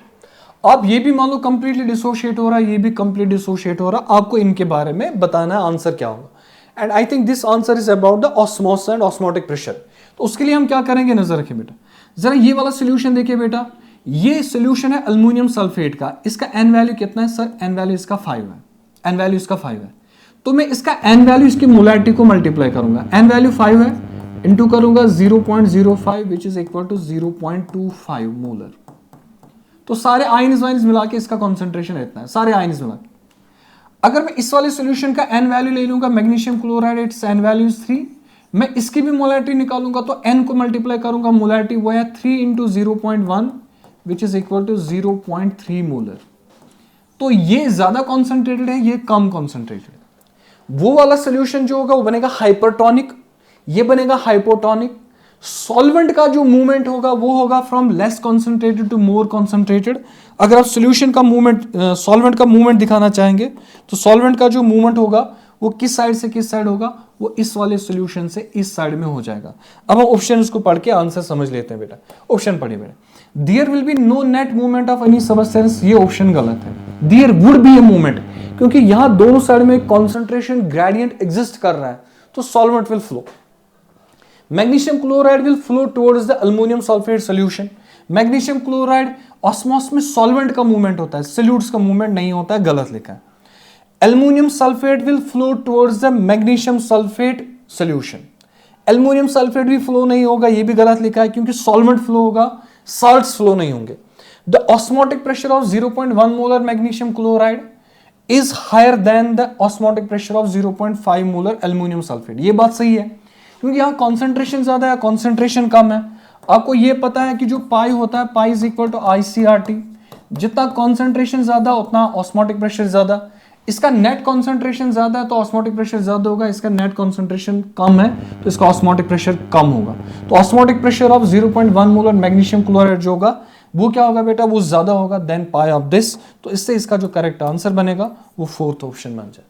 आप ये भी मान लो कंप्लीटली डिसोशिएट हो रहा है, ये भी कंप्लीट डिसोशिएट हो रहा है, आपको इनके बारे में बताना है आंसर क्या होगा। And I think this answer is about the osmosis and osmotic pressure. तो उसके लिए हम क्या करेंगे, नजर रखिए बेटा, जरा ये वाला सोल्यूशन देखिए बेटा, ये सोल्यूशन है अल्युमिनियम सल्फेट का, इसका एन वैल्यू कितना है सर, एन वैल्यू इसका 5 है, एन वैल्यू इसका 5 है। तो मैं इसका एन वैल्यू इसकी मोलैरिटी को मल्टीप्लाई करूंगा, एन वैल्यू 5 है, इंटू करूंगा 0.05 which is equal to 0.25 molar. तो सारे आयन्स वाइन्स मिला के इसका कॉन्सेंट्रेशन इतना है, सारे आयन्स मिला के। अगर मैं इस वाले सॉल्यूशन का एन वैल्यू ले लूंगा, magnesium chloride it's an value 3, मैं इसकी भी मोलैरिटी निकालूंगा तो एन को मल्टीप्लाई करूंगा, मोलैरिटी वो है 3 into 0.1 which is equal to 0.3 molar. तो ये ज्यादा कॉन्सेंट्रेटेड है, ये कम कॉन्सेंट्रेटेड है। वो वाला सोल्यूशन जो होगा वो बनेगा हाइपरटोनिक, ये बनेगा हाइपोटोनिक। सॉल्वेंट का जो मूवमेंट होगा वो होगा from less concentrated to more concentrated. अगर आप सोल्यूशन का मूवमेंट, सॉल्वेंट का मूवमेंट दिखाना चाहेंगे तो सॉल्वेंट का जो मूवमेंट होगा वो किस साइड से किस साइड होगा, वो इस वाले सोल्यूशन से इस साइड में हो जाएगा। अब हम ऑप्शन को पढ़ के आंसर समझ लेते हैं बेटा। ऑप्शन पढ़िए बेटा, there will be no net movement of any substance, ये ऑप्शन गलत है। There would be a movement, क्योंकि यहां दोनों साइड में कॉन्सेंट्रेशन ग्रेडियंट एग्जिस्ट कर रहा है, तो solvent will flow. Magnesium chloride will flow towards the aluminium sulphate solution. Magnesium chloride osmosis में सॉल्वेंट का मूवमेंट होता है, सॉल्यूट्स का मूवमेंट नहीं होता है, गलत लिखा है। Aluminium sulphate will flow towards the magnesium sulphate solution. Aluminium sulphate भी फ्लो नहीं होगा, ये भी गलत लिखा है, क्योंकि सॉल्वेंट फ्लो होगा, साल्ट्स फ्लो नहीं होंगे। The osmotic pressure of 0.1 molar magnesium chloride is higher than the osmotic pressure of 0.5 molar aluminium sulphate. ये बात सही है, क्योंकि यहां कॉन्सेंट्रेशन ज्यादा है, कॉन्सेंट्रेशन कम है। आपको ये पता है कि जो पाई होता है, pi is equal to ICRT, जितना कॉन्सेंट्रेशन ज्यादा उतना ऑस्मोटिक प्रेशर ज्यादा। इसका नेट कॉन्सेंट्रेशन ज्यादा है तो ऑस्मोटिक प्रेशर ज्यादा होगा, इसका नेट कॉन्सेंट्रेशन कम है तो इसका ऑस्मोटिक प्रेशर कम होगा। तो osmotic pressure of 0.1 molar magnesium chloride जो होगा वो क्या होगा बेटा, वो ज्यादा होगा देन पाई ऑफ दिस। तो इससे इसका जो करेक्ट आंसर बनेगा वो फोर्थ ऑप्शन बन जाए।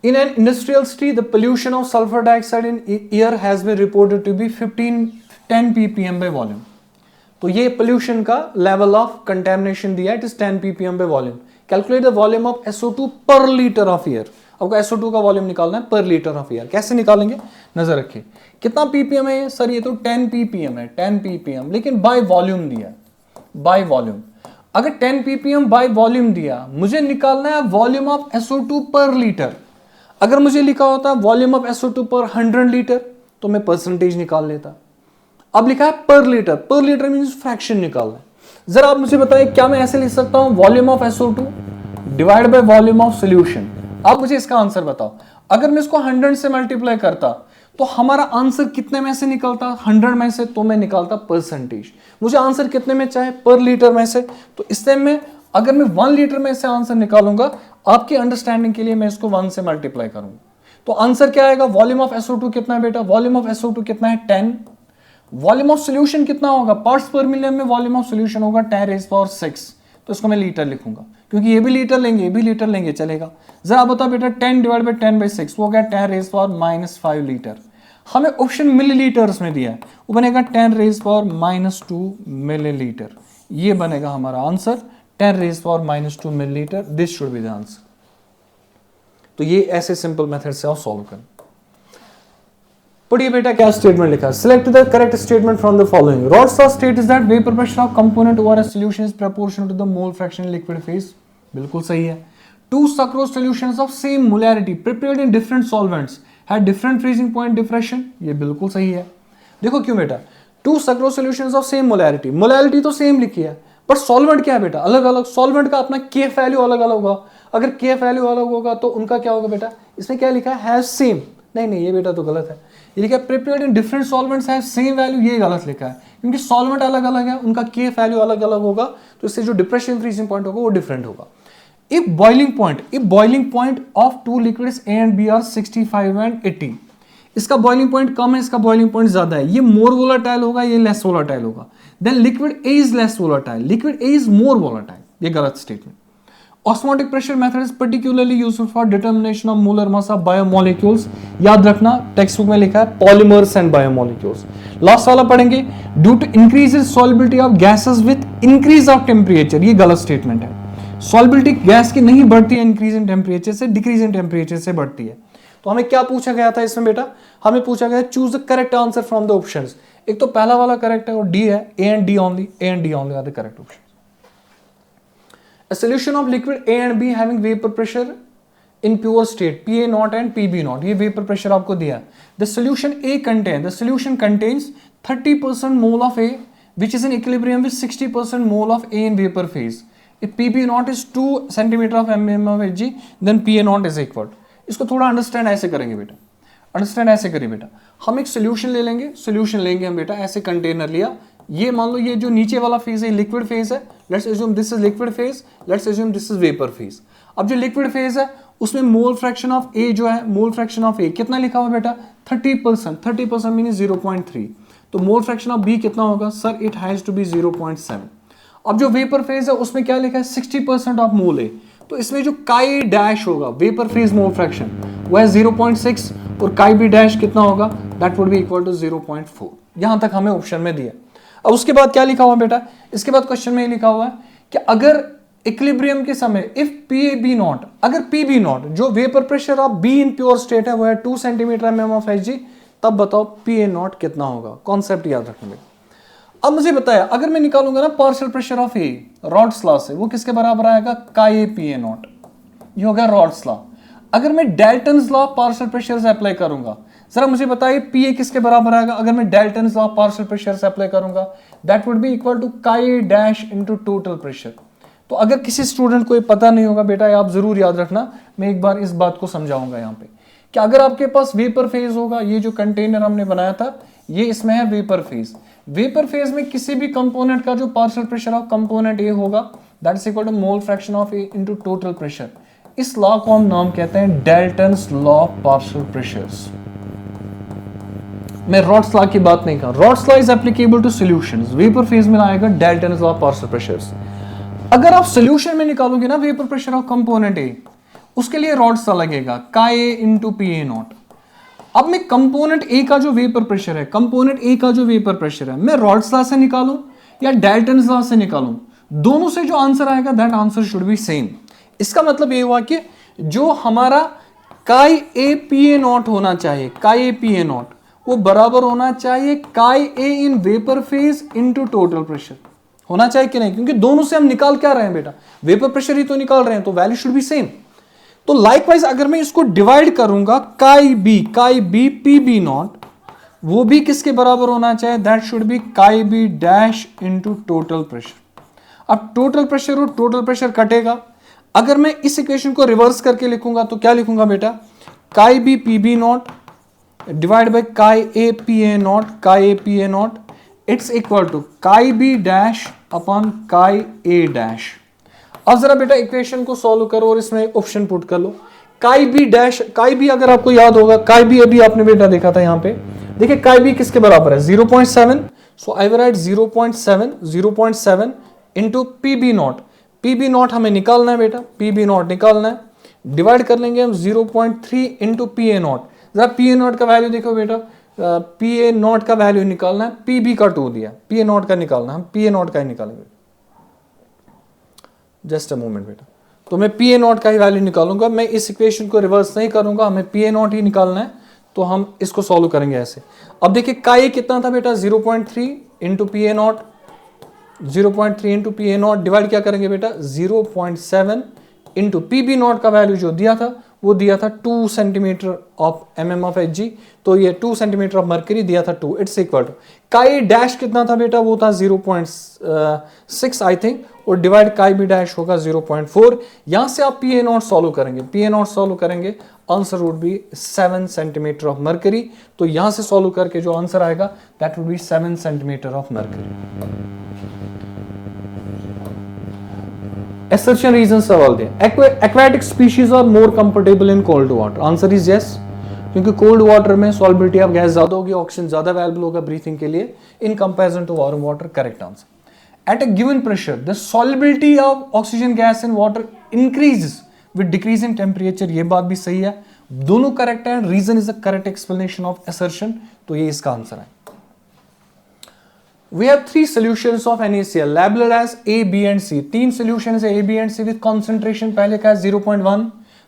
In an industrial city, the pollution of sulfur dioxide in air has been reported to be 10 ppm by volume। तो ये pollution का level of contamination दिया है, it is 10 ppm by volume। Calculate the volume of SO2 per liter of air। आपको SO2 का volume निकालना है पर लीटर ऑफ एयर। कैसे निकालेंगे, नजर रखिए। कितना ppm है सर, ये तो 10 ppm है, 10 ppm, लेकिन बाय वॉल्यूम दिया, बाय वॉल्यूम। अगर 10 ppm बाय वॉल्यूम दिया, मुझे निकालना है वॉल्यूम ऑफ SO2 पर लीटर। अगर मुझे लिखा होता वॉल्यूम ऑफ SO2 पर 100 लीटर तो मैं परसेंटेज निकाल लेता। अब लिखा है पर लीटर मींस फ्रैक्शन निकालना है। जरा आप मुझे बताइए, क्या मैं ऐसे लिख सकता हूं volume of SO2 divide by volume of solution? आप मुझे इसका आंसर बताओ। अगर मैं इसको 100 से मल्टीप्लाई करता तो हमारा आंसर कितने में से निकलता, 100 में से, तो मैं निकालता परसेंटेज। मुझे आंसर कितने में चाहे, पर लीटर में से, तो इससे मैं अगर मैं 1 लीटर में से आंसर निकालूंगा, आपकी अंडरस्टैंडिंग के लिए मैं इसको 1 से मल्टीप्लाई करूंगा, तो आंसर क्या आएगा, वॉल्यूम ऑफ SO2 कितना है बेटा, वॉल्यूम ऑफ SO2 कितना है 10। वॉल्यूम ऑफ सॉल्यूशन कितना होगा, पार्ट्स पर मिलियन में वॉल्यूम ऑफ सॉल्यूशन होगा 10⁶, तो इसको मैं लीटर लिखूंगा, क्योंकि ये भी लीटर लेंगे, ये भी लीटर लेंगे, चलेगा। जरा बताओ बेटा 10 डिवाइड बाय 10/6 वो गया 10⁻⁻5 लीटर। हमें ऑप्शन मिलीलीटर्स में दिया है, वो बनेगा 10⁻⁻2 मिलीलीटर। ये बनेगा हमारा answer 10⁻⁻2 millilitre. This should be the answer. तो ये ऐसे सिंपल मेथड से आप सॉल्व करें। पढ़िए बेटा क्या स्टेटमेंट लिखा है, select the correct statement from the following. Raoult's law state is that vapour pressure of component over a solution is proportional to the mole fraction in liquid phase. बिल्कुल सही है। 2 sucrose solutions of same molarity prepared in different solvents had different freezing point diffraction। ये बिल्कुल सही है। देखो क्यों बेटा, 2 sucrose solutions of same molarity, molarity तो सेम लिखी है पर सॉल्वेंट क्या है बेटा, अलग अलग। सॉल्वेंट का अपना केएफ वैल्यू अलग अलग होगा। अगर केएफ वैल्यू अलग होगा तो उनका क्या होगा बेटा, इसमें क्या लिखा है, हैज सेम। नहीं ये बेटा तो गलत है। ये लिखा है prepared in different solvents have same value, ये गलत लिखा है क्योंकि सॉल्वेंट अलग अलग है, उनका के वैल्यू अलग अलग होगा, तो इससे जो डिप्रेशन फ्रीजिंग पॉइंट होगा वो डिफरेंट होगा। If boiling point of two liquids A and B are 65 and 80, इसका बॉइलिंग पॉइंट कम है, इसका बॉइलिंग पॉइंट ज्यादा है, ये मोर वोलाटाइल होगा, ये लेस वोलाटाइल होगा। Then liquid A is less volatile, liquid A is more volatile, ये गलत statement. Osmotic pressure method is particularly useful for determination of molar mass of biomolecules. याद रखना टेक्स्ट बुक में लिखा है पॉलीमर्स एंड बायोमोलिक्यूल्स। लास्ट वाला पढ़ेंगे, due to increase in solubility of gases with increase of temperature, ये गलत statement है। सॉल्युबिलिटी गैस की नहीं बढ़ती है इंक्रीज इन टेम्परेचर से, डिक्रीज इन टेम्परेचर से बढ़ती है। तो हमें क्या पूछा गया था इसमें बेटा, हमें पूछा गया choose the correct answer from the options. एक तो पहला वाला करेक्ट है और डी है, A and D only, A and D only are the correct option. A solution of liquid A and B having vapor pressure in pure state PA0 and PB0, ये vapor pressure आपको दिया है। The solution contains 30% mole of A which is in equilibrium with 60% mole of A in vapor phase. If PB0 is 2 centimeter of mm of Hg, then PA0 is equal. इसको थोड़ा understand ऐसे करेंगे बेटा, understand ऐसे करिए बेटा। हम एक सोल्यूशन ले लेंगे, सोल्यूशन लेंगे हम बेटा, ऐसे कंटेनर लिया, ये मान लो ये जो नीचे वाला फेज है लिक्विड फेज है, let's assume this is liquid phase, let's assume this is vapour phase. अब जो लिक्विड फेज है उसमें मोल फ्रैक्शन ऑफ ए जो है, मोल फ्रैक्शन ऑफ ए कितना लिखा हुआ बेटा 30%, 30% मीन 0.3। तो मोल फ्रैक्शन ऑफ बी कितना होगा sir, it has to be 0.7। अब जो वेपर फेज है उसमें क्या लिखा है 60% ऑफ मोल ए, तो इसमें जो काई डैश होगा वेपर फेज मोल फ्रैक्शन वो है 0.6 और काई बी डैश कितना होगा, that would be equal to 0.4। यहां तक हमें ऑप्शन में दिया। अब उसके बाद क्या लिखा हुआ बेटा, इसके बाद क्वेश्चन में लिखा हुआ है कि अगर इक्विलिब्रियम के समय इफ PB0, अगर PB0 जो vapour pressure of be in pure state है वो है 2 सेंटीमीटर mm ऑफ Hg, तब बताओ PA0 कितना होगा। कॉन्सेप्ट याद रखना। अब मुझे बताया अगर मैं निकालूंगा ना partial pressure of A rods law से, वो किसके बराबर आएगा काई PA0, ये होगा रॉड्स लॉ। अगर मैं डाल्टन्स लॉ पार्शियल प्रेशर से अप्लाई करूंगा, जरा मुझे बताइए पीए किसके बराबर आएगा अगर मैं डाल्टन्स लॉ पार्शियल प्रेशर से अप्लाई करूंगा, that would be equal to chi dash into total pressure. तो अगर किसी स्टूडेंट को ये पता नहीं होगा बेटा, आप जरूर याद रखना, मैं एक बार इस बात को समझाऊंगा यहाँ पे कि अगर आपके पास वेपर फेज होगा, ये जो कंटेनर हमने बनाया था ये इसमें है वेपर फेज, वेपर फेज में किसी भी कंपोनेंट का जो partial pressure of component A होगा that is equal to mole fraction of A into total pressure. इस लॉ को हम नाम कहते हैं Dalton's law of partial pressures. मैं रॉड्स लॉ की बात नहीं कर रहा, Raoult's law is applicable to solutions, vapour phase में आएगा Dalton's law of partial pressures. अगर आप सॉल्यूशन में निकालोगे ना vapour pressure of component A, उसके लिए रॉड्स लॉ लगेगा काई ए इनटू PA0। अब मैं कंपोनेंट ए का जो वेपर प्रेशर है, कंपोनेंट ए का जो वेपर प्रेशर है, मैं रॉड्स लॉ से निकालूं या डाल्टन्स लॉ से निकालूं, दोनों से जो आंसर आएगा that answer should be same. इसका मतलब ये हुआ कि जो हमारा काई ए PA0 होना चाहिए, काई ए PA0 वो बराबर होना चाहिए chi A in vapour phase into total pressure, होना चाहिए कि नहीं, क्योंकि दोनों से हम निकाल क्या रहे हैं बेटा, वेपर प्रेशर ही तो निकाल रहे हैं, तो वैल्यू शुड बी सेम। तो लाइकवाइज अगर मैं इसको डिवाइड करूंगा काई बी PB0, वो भी किसके बराबर होना चाहिए, that should be chi B dash into total pressure. अब टोटल प्रेशर और टोटल प्रेशर कटेगा, अगर मैं इस इक्वेशन को रिवर्स करके लिखूंगा तो क्या लिखूंगा बेटा, काई बी PB0 डिवाइड बाय काई ए PA0, काई ए PA0 इट्स इक्वल टू काई बी डैश अपॉन काई ए डैश। अब जरा बेटा इक्वेशन को सॉल्व करो और इसमें ऑप्शन पुट कर लो। काई बी डैश, काई बी अगर आपको याद होगा, काई बी अभी आपने बेटा देखा था यहाँ पे, देखिए काई बी किसके बराबर है 0.7, so I will write 0.7 into PB0। PB0 हमें निकालना है बेटा, PB0 निकालना है, डिवाइड कर लेंगे हम 0.3 इंटू PA0। जरा PA0 का वैल्यू देखो बेटा, PA0 का वैल्यू निकालना है, PB का 2 दिया, PA0 का निकालना है, हम PA0 का ही निकालेंगे। जस्ट अ मोमेंट बेटा, तो मैं PA0 का ही वैल्यू निकालूंगा, मैं इस इक्वेशन को रिवर्स नहीं करूंगा, हमें PA0 ही निकालना है, तो हम इसको सॉल्व करेंगे ऐसे। अब देखिए काई कितना था बेटा 0.3 into PA0, 0.3 into PA0 divide क्या करेंगे बेटा 0.7 इंटू PB0 का वैल्यू जो दिया था वो दिया था 2 centimetre of mm of Hg, तो ये 2 सेंटीमीटर ऑफ मर्करी दिया था 2, it's equal to chi dash कितना था बेटा, वो था 0.6 आई थिंक, और डिवाइड काई बी डैश होगा 0.4। यहां से आप पी ए नॉट सॉल्व करेंगे, पी ए नॉट सॉल्व करेंगे, answer would B 7 centimetre of mercury. तो यहां से सॉल्व करके जो आंसर आएगा that would B 7 centimetre of mercury. Assertion reasons सवाल दिया, aquatic species are more comfortable in cold water, answer is yes, क्योंकि कोल्ड वाटर में सॉल्बिलिटी ऑफ गैस ज्यादा होगी, ऑक्सीजन ज्यादा अवेलेबल होगा ब्रीथिंग के लिए in comparison to warm water, correct answer. At a given pressure the solubility of oxygen gas in water increases with decrease in temperature, ये बात भी सही है, दोनों करेक्ट है, reason is the correct explanation of assertion, तो ये इसका आंसर है। We have 3 solutions of NaCl labeled as A, B and C. 3 solutions है A, B and C with concentration पहले का 0.1,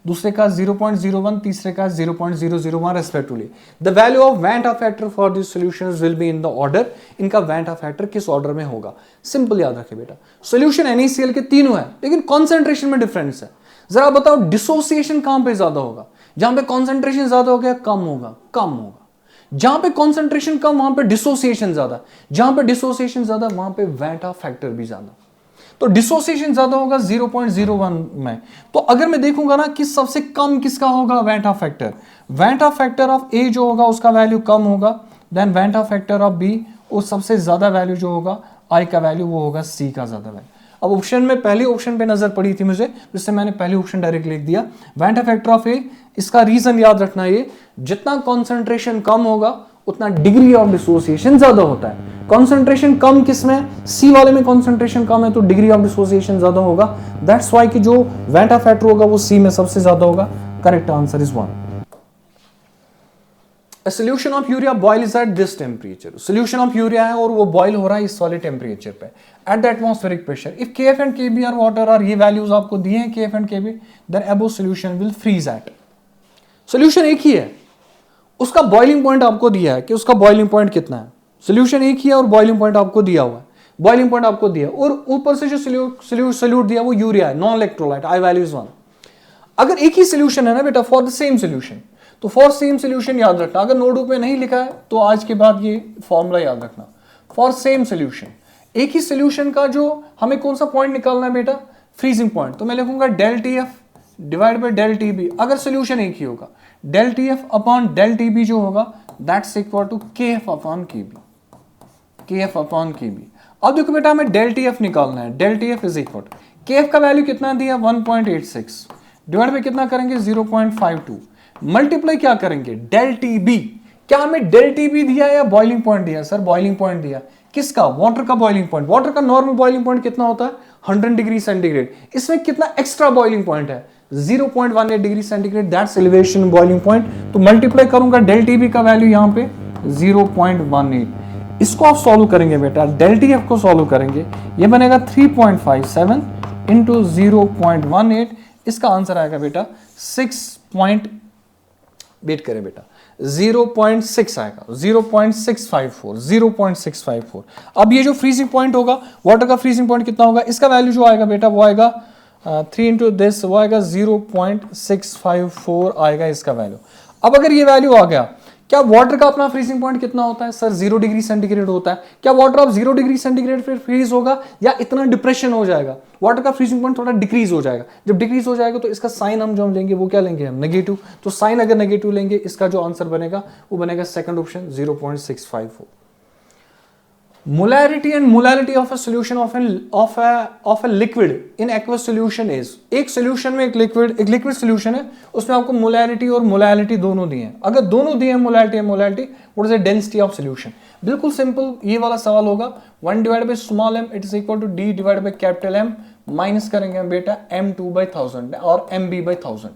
दूसरे का 0.01, तीसरे का 0.001 respectively. The value of Vanta factor for these solutions will be in the order. इनका Vanta factor किस order में होगा, सिंपल याद रखें बेटा। सोल्यूशन NaCl के तीनों है, लेकिन कॉन्सेंट्रेशन में डिफरेंस है। जरा बताओ डिसोसिएशन कहां पे ज्यादा होगा, जहां पे कॉन्सेंट्रेशन ज्यादा हो गया कम होगा, कम होगा, जहां पे कॉन्सेंट्रेशन कम वहां पे डिसोसिएशन ज्यादा, जहां पे डिसोसिएशन ज्यादा वहां पे वेंटा फैक्टर भी ज्यादा। तो डिसोसिएशन ज्यादा होगा 0.01 में, तो अगर मैं देखूंगा ना कि सबसे कम किसका होगा, van't factor, van't factor of A जो होगा उसका वैल्यू कम होगा then van't factor of B, और सबसे ज्यादा वैल्यू जो होगा आई का वैल्यू वो होगा सी का ज्यादा वैल्यू। अब ऑप्शन में पहले ऑप्शन पे नजर पड़ी थी मुझे, जिससे मैंने पहले ऑप्शन डायरेक्ट लिख दिया, वेंटा फैक्टर ऑफ ए, इसका रीजन याद रखना, ये जितना कॉन्सेंट्रेशन कम होगा उतना डिग्री ऑफ डिसोसिएशन ज्यादा होता है। कॉन्सेंट्रेशन कम किसमें, सी वाले में कॉन्सेंट्रेशन कम है तो डिग्री ऑफ डिसोसिएशन ज्यादा होगा, दैट्स व्हाई कि जो वेंटा फैक्टर होगा वो सी में सबसे ज्यादा होगा, correct answer is 1। A solution of urea boils at this temperature. Solution of urea है और वो boil हो रहा है इस वाले टेम्परेचर पे at the atmospheric pressure. If Kf and Kb are water और ये वैल्यूज आपको दिए हैं Kf and Kb, then above solution will freeze at. Solution एक ही है, उसका बॉइलिंग पॉइंट आपको दिया है कि उसका बॉइलिंग पॉइंट कितना है, सोल्यूशन एक ही है और बॉइलिंग पॉइंट आपको दिया हुआ है, बॉइलिंग पॉइंट आपको दिया और ऊपर से जो सोल्यूट दिया वो यूरिया है, non electrolyte, I value is 1। अगर एक ही सोल्यूशन है ना बेटा फॉर द सेम सोल्यूशन, तो फॉर सेम सोल्यूशन याद रखना, अगर नोट बुक में नहीं लिखा है तो आज के बाद ये फॉर्मूला याद रखना, फॉर सेम सोल्यूशन, एक ही सोल्यूशन का जो हमें कौन सा पॉइंट निकालना है बेटा, फ्रीजिंग पॉइंट, तो मैं लिखूंगा del T f divide by del T b, अगर सोल्यूशन एक ही होगा, del T f upon del T b जो होगा that's equal to K f upon K b, K f upon K b. अब देखो बेटा हमें डेल टी एफ निकालना है, del T F is equal to K f का value कितना दिया 1.86 डिवाइड बाई कितना करेंगे 0.52, मल्टीप्लाई क्या करेंगे डेल टी बी, क्या हमें डेल टी बी दिया या बॉइलिंग पॉइंट दिया, सर बॉइलिंग पॉइंट दिया, किसका, वाटर का बॉइलिंग पॉइंट, वाटर का नॉर्मल बॉइलिंग पॉइंट कितना होता है 100 डिग्री सेंटीग्रेड, इसमें कितना एक्स्ट्रा बॉइलिंग पॉइंट है 0.18 degree centigrade, that's elevation boiling point, तो मल्टीप्लाई करूंगा डेल टी बी का वैल्यू यहां पे 0.18, इसको आप सॉल्व करेंगे बेटा, डेल टी एफ को सॉल्व करेंगे, ये बनेगा 3.57 इंटू 0.18, इसका आंसर आएगा बेटा 0.6 आएगा 0.654। अब ये जो फ्रीजिंग पॉइंट होगा, वाटर का फ्रीजिंग पॉइंट कितना होगा, इसका वैल्यू जो आएगा बेटा वो आएगा 3 इंटू दिस, वो आएगा 0.654 आएगा इसका वैल्यू। अब अगर ये वैल्यू आ गया, क्या वाटर का अपना फ्रीजिंग पॉइंट कितना होता है, सर 0 डिग्री सेंटीग्रेड होता है, क्या वाटर ऑफ 0 डिग्री सेंटीग्रेड फिर फ्रीज होगा या इतना डिप्रेशन हो जाएगा, वाटर का फ्रीजिंग पॉइंट थोड़ा डिक्रीज हो जाएगा, जब डिक्रीज हो जाएगा तो इसका साइन हम जो लेंगे वो क्या लेंगे हम, नेगेटिव, तो साइन अगर नेगेटिव लेंगे इसका जो आंसर बनेगा वो बनेगा second option 0.654। Molarity and molality of a solution of a liquid in aqueous solution is, एक solution में एक liquid solution है, उसमें आपको molarity और molality दोनों दिए हैं, अगर दोनों दिए हैं molarity and molality, what is the density of solution? बिल्कुल सिंपल ये वाला सवाल होगा, 1 divided by small m it is equal to d divided by capital M, minus करेंगे हम बेटा m2/1000 और mb/1000।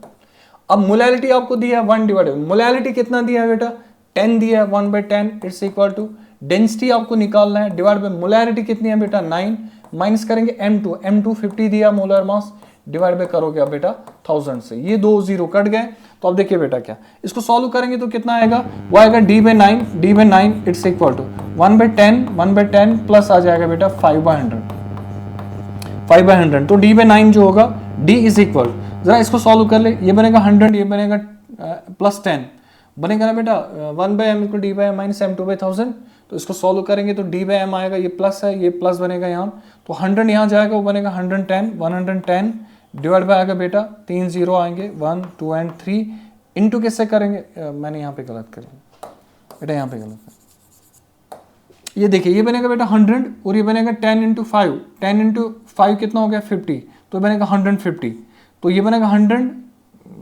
अब molality आपको दिया है 1 divided, molality कितना दिया है बेटा 10 दिया है, 1/10 इट्स इक्वल टू डेंसिटी आपको निकालना है डिवाइड बाय मोलैरिटी कितनी है बेटा 9, माइनस करेंगे m2 50 दिया मोलर मास, डिवाइड बाय करोगे आप बेटा 1000 से, ये 2 0 कट गए, तो अब देखिए बेटा क्या, इसको सॉल्व करेंगे तो कितना आएगा, वो आएगा d/9 it's equal to 1/10 plus आ जाएगा बेटा 5/100, तो d/9 जो होगा d इज इक्वल, जरा इसको सॉल्व कर ले, ये बनेगा 100, ये बनेगा प्लस 10 बनेगा ना बेटा, 1/m equal D by M minus m 2/1000। तो इसको सॉल्व करेंगे तो d बाई एम आएगा, ये प्लस है, ये प्लस बनेगा यहाँ, तो 100 यहाँ जाएगा, वो बनेगा 110 डिवाइड बाय आएगा बेटा 3 0 आएंगे, 1 2 एंड 3 इंटू किससे करेंगे, मैंने यहाँ पे गलत कर बेटा, यहाँ पे गलत है, ये देखिए ये बनेगा बेटा 100 और ये बनेगा 10 इंटू 5, 10 इंटू 5 कितना हो गया 50, तो बनेगा 150, तो ये बनेगा 100,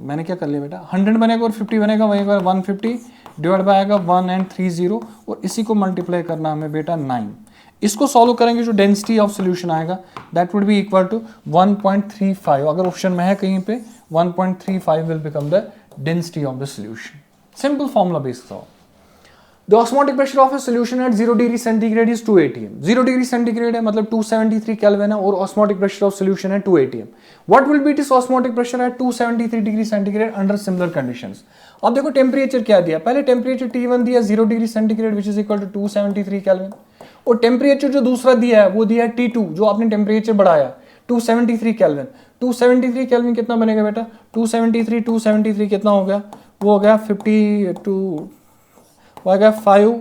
मैंने क्या कर लिया बेटा 100 बनेगा और 50 बनेगा, वही 150 डिवाइड बाय आएगा 1 एंड 3 0 और इसी को मल्टीप्लाई करना हमें बेटा 9। इसको सॉल्व करेंगे जो डेंसिटी ऑफ सोल्यूशन आएगा that would be equal to 1.35, अगर ऑप्शन में है कहीं पे 1.35 will become the density of the solution. Simple formula based था। The osmotic pressure of a solution at 0 degree centigrade is 2 atm. 0 degree centigrade है मतलब 273 Kelvin है और osmotic pressure of solution है 2 atm. What will be this osmotic pressure at 273 degree centigrade under similar conditions? अब देखो temperature क्या दिया, पहले टेम्परेचर T1 दिया 0 degree centigrade which is equal to 273 kelvin, और टेम्परेचर जो दूसरा दिया है वो दिया है T2 जो आपने टेम्परेचर बढ़ाया 273 केल्विन। 273 केल्विन कितना बनेगा बेटा, 273 कितना हो गया, वो हो गया 52 आएगा 5,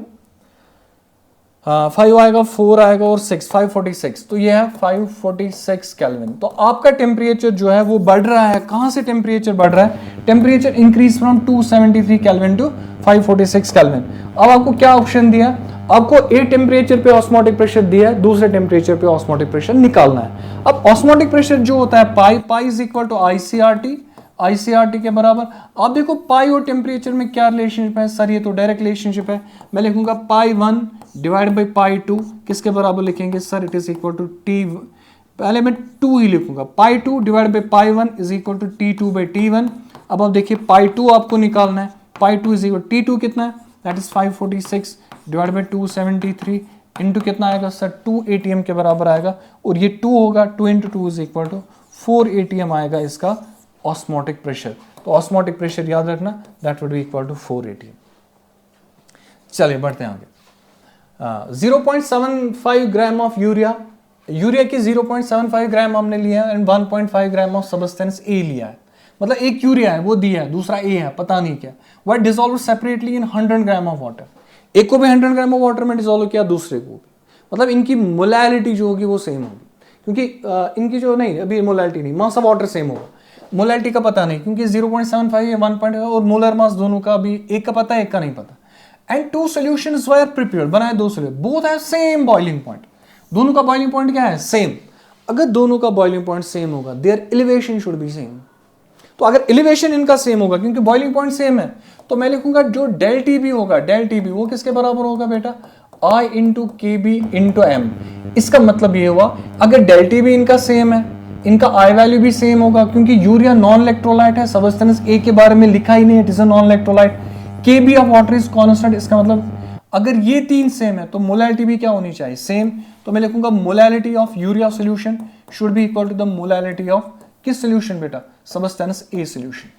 हाँ 5 आएगा, 4 आएगा और 6, 546, तो ये है 546 केल्विन। तो आपका टेम्परेचर जो है वो बढ़ रहा है, कहाँ से टेम्परेचर बढ़ रहा है, temperature increase from 273 kelvin to 546 kelvin. अब आपको क्या ऑप्शन दिया, आपको एक टेम्परेचर पे ऑस्मोटिक प्रेशर दिया है, दूसरे टेम्परेचर पे ऑस्मोटिक प्रेशर निकालना है। अब ऑस्मोटिक प्रेशर जो होता है pi is equal to ICRT के बराबर। आप देखो पाई और टेम्परेचर में क्या रिलेशनशिप है सर, ये तो डायरेक्ट रिलेशनशिप है, मैं लिखूंगा पाई1 डिवाइड बाई पाई2 किसके बराबर लिखेंगे sir, it is equal to T, पहले मैं 2 ही लिखूंगा, pi two divide by pi one is equal to T2 by T1। अब आप देखिए पाई2 आपको निकालना है, पाई2 इज इक्वल T2 कितना है, that is 546 divide by 273 into कितना आएगा सर 2 ATM के बराबर आएगा, और ये 2 होगा, 2 into 2 is equal to 4 ATM आएगा इसका ऑस्मोटिक प्रेशर। तो ऑस्मोटिक प्रेशर याद रखना that would be equal to 4 ATM। चलिए बढ़ते हैं आगे। 0.75 ग्राम ऑफ यूरिया की 0.75 ग्राम हमने लिया है एंड 1.5 ग्राम ऑफ सब्सटेंस ए लिया है, मतलब एक यूरिया है वो दिया है, दूसरा ए है पता नहीं क्या, वह dissolve separately in 100 gram of water, एक को भी 100 ग्राम ऑफ वाटर में डिसॉल्व किया, दूसरे को भी, मतलब इनकी मोलैलिटी जो होगी वो सेम होगी, क्योंकि इनकी जो नहीं अभी मोलैलिटी नहीं, मास ऑफ वाटर सेम होगा, मोलैलिटी का पता नहीं क्योंकि 0.75 या 1. और मोलर मास दोनों का भी, एक का पता है एक का नहीं पता। एंड 2 सॉल्यूशंस वर प्रिपेयर्ड, बनाए 2 solution, both have same boiling point, दोनों का बॉइलिंग पॉइंट क्या है सेम। अगर दोनों का बॉइलिंग पॉइंट सेम होगा there elevation should be same, तो अगर एलिवेशन इनका सेम होगा क्योंकि बॉइलिंग पॉइंट सेम है, तो मैं लिखूंगा जो डेल टी होगा, डेल टी वो किसके बराबर होगा बेटा, I इंटू के बी इंटू एम। इसका मतलब ये हुआ अगर डेल टी इनका सेम है, इनका आई वैल्यू भी सेम होगा, क्योंकि यूरिया नॉन इलेक्ट्रोलाइट है, सब्सटेंस ए के बारे में लिखा ही नहीं, it is a non electrolyte, K B of water is constant, इसका मतलब अगर ये 3 सेम है तो मोलैलिटी भी क्या होनी चाहिए सेम। तो मैं लिखूंगा molality of urea solution should be equal to the molality of किस सॉल्यूशन बेटा, सब्सटेंस ए सॉल्यूशन।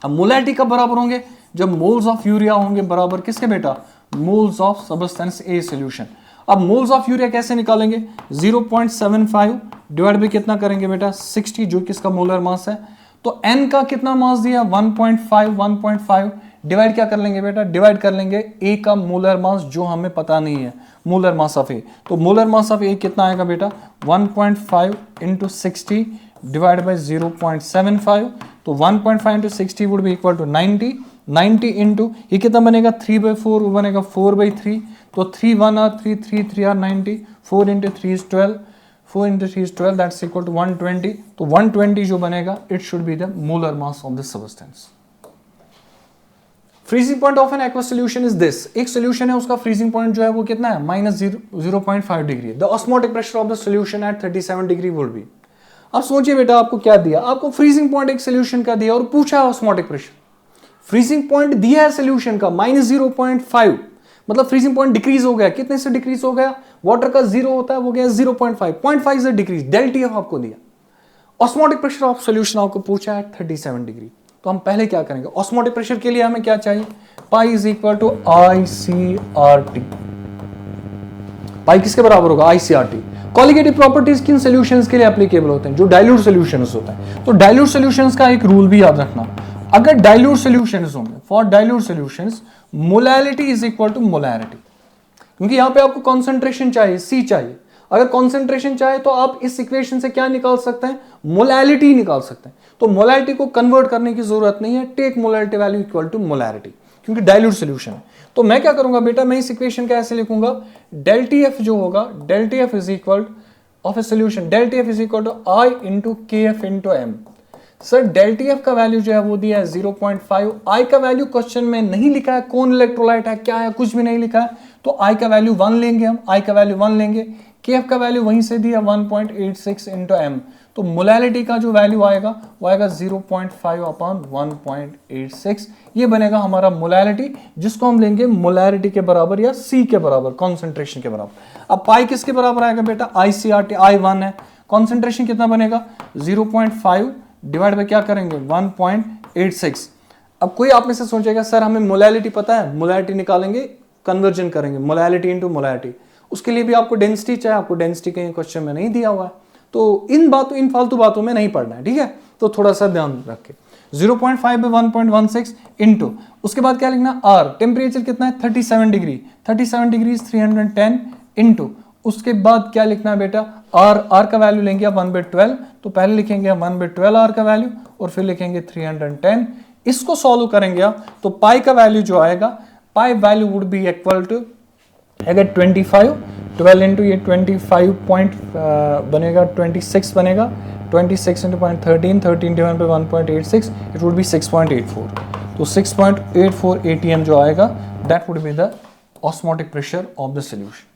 अब मोलैलिटी कब बराबर होंगे, जब मोल्स ऑफ यूरिया होंगे बराबर किसके बेटा, moles of substance A solution. अब मोल्स ऑफ यूरिया कैसे निकालेंगे, 0.75 डिवाइड बाय कितना करेंगे बेटा 60, जो किसका मोलर मास है, तो n का कितना मास दिया 1.5 डिवाइड क्या कर लेंगे बेटा, डिवाइड कर लेंगे a का मोलर मास जो हमें पता नहीं है, मोलर मास ऑफ a, तो मोलर मास ऑफ a कितना आएगा बेटा 1.5 इंटू 60 डिवाइड बाय 0.75, तो 1.5 into 60 would be equal to 90 into ये कितना बनेगा 3/4, वो बनेगा 4/3, तो 3 1 are 3 3 3 are 90, 4 into 3 is 12, 4 into 3 is 12, that's equal to 120, तो 120 जो बनेगा it should be the molar mass of this substance. Freezing point of an aqueous solution is this, एक सोल्यूशन है उसका फ्रीजिंग पॉइंट जो है वो कितना है -0.5 degree, the osmotic pressure of the solution at 37 degree would be. अब सोचिए बेटा आपको क्या दिया, आपको फ्रीजिंग पॉइंट एक सोल्यूशन का दिया और पूछा है ऑस्मोटिक प्रेशर, फ्रीजिंग पॉइंट दिया है सोल्यूशन का -0.5, मतलब फ्रीजिंग पॉइंट डिक्रीज हो गया, कितने से डिक्रीज हो गया, वाटर का 0 होता है वो गया 0.5 से डिक्रीज, डेल टी आपको दिया, ऑस्मोटिक प्रेशर ऑफ सोल्यूशन आपको पूछा है 37 डिग्री। तो हम पहले क्या करेंगे, ऑस्मोटिक प्रेशर के लिए हमें क्या चाहिए, pi is equal to ICRT, pi किसके बराबर होगा ICRT, कॉलिगेटिव प्रॉपर्टीज किन सॉल्यूशंस के लिए एप्लीकेबल होते हैं? जो डाइल्यूट सॉल्यूशंस होते हैं। तो डाइल्यूट सॉल्यूशंस का एक रूल भी याद रखना, अगर डाइल्यूट सॉल्यूशंस होंगे, for dilute solutions molality is equal to molarity, क्योंकि यहां पे आपको कॉन्सेंट्रेशन चाहिए, सी चाहिए। अगर कॉन्सेंट्रेशन चाहे तो आप इस इक्वेशन से क्या निकाल सकते हैं? मोलैलिटी निकाल सकते हैं। तो मोलैलिटी को कन्वर्ट करने की जरूरत नहीं है, take molality value equal to molarity, क्योंकि डाइल्यूट सॉल्यूशन है। तो मैं क्या करूंगा बेटा, मैं इस इक्वेशन का ऐसे लिखूंगा, डेल टी एफ जो होगा, del T F is equal of a solution, del T F is equal to I into K F into M. Sir del T F का वैल्यू जो है वो दिया है 0.5, आई का वैल्यू क्वेश्चन में नहीं लिखा है, कौन इलेक्ट्रोलाइट है क्या है, कुछ भी नहीं लिखा है, तो आई का वैल्यू 1 लेंगे हम, आई का वैल्यू 1 लेंगे, के एफ का वैल्यू वहीं से दिया 1.86 इंटू एम। तो मोलैलिटी का जो वैल्यू आएगा वो आएगा 0.5 अपॉन 1.86, ये बनेगा हमारा मोलैलिटी, जिसको हम लेंगे मोलैरिटी के बराबर या सी के बराबर, कॉन्सेंट्रेशन के बराबर। अब पाई किसके बराबर आएगा बेटा? ICRT, आई 1 है, कॉन्सेंट्रेशन कितना बनेगा? 0.5 डिवाइड बाय क्या करेंगे? 1.86। अब कोई आप में से सोचेगा सर हमें मोलैलिटी पता है, मोलैलिटी निकालेंगे, कन्वर्जन करेंगे मोलैलिटी इनटू मोलैरिटी, उसके लिए भी आपको डेंसिटी चाहिए, आपको डेंसिटी कहीं क्वेश्चन में नहीं दिया हुआ है, तो इन फालतू बातों में नहीं पढ़ना है, ठीक है? तो थोड़ा सा ध्यान रखें। 0.5 बाय 1.16 इंटू, उसके बाद क्या लिखना? आर, टेम्परेचर कितना है? 37 डिग्री, 37 डिग्री 310 इंटू, उसके बाद क्या लिखना है बेटा? आर का वैल्यू लेंगे आप 1/12, तो पहले लिखेंगे हम 1/12 आर का वैल्यू और फिर लिखेंगे 310। इसको सॉल्व करेंगे आप तो पाई का वैल्यू जो आएगा, pi value would be equal to अगर 25, 12 इंटू ये 25 पॉइंट बनेगा 26 बनेगा, 26 into 0.13, 13 divide by 1.86, it would be 6.84। तो 6.84 ATM जो आएगा, that would be the osmotic pressure of the solution.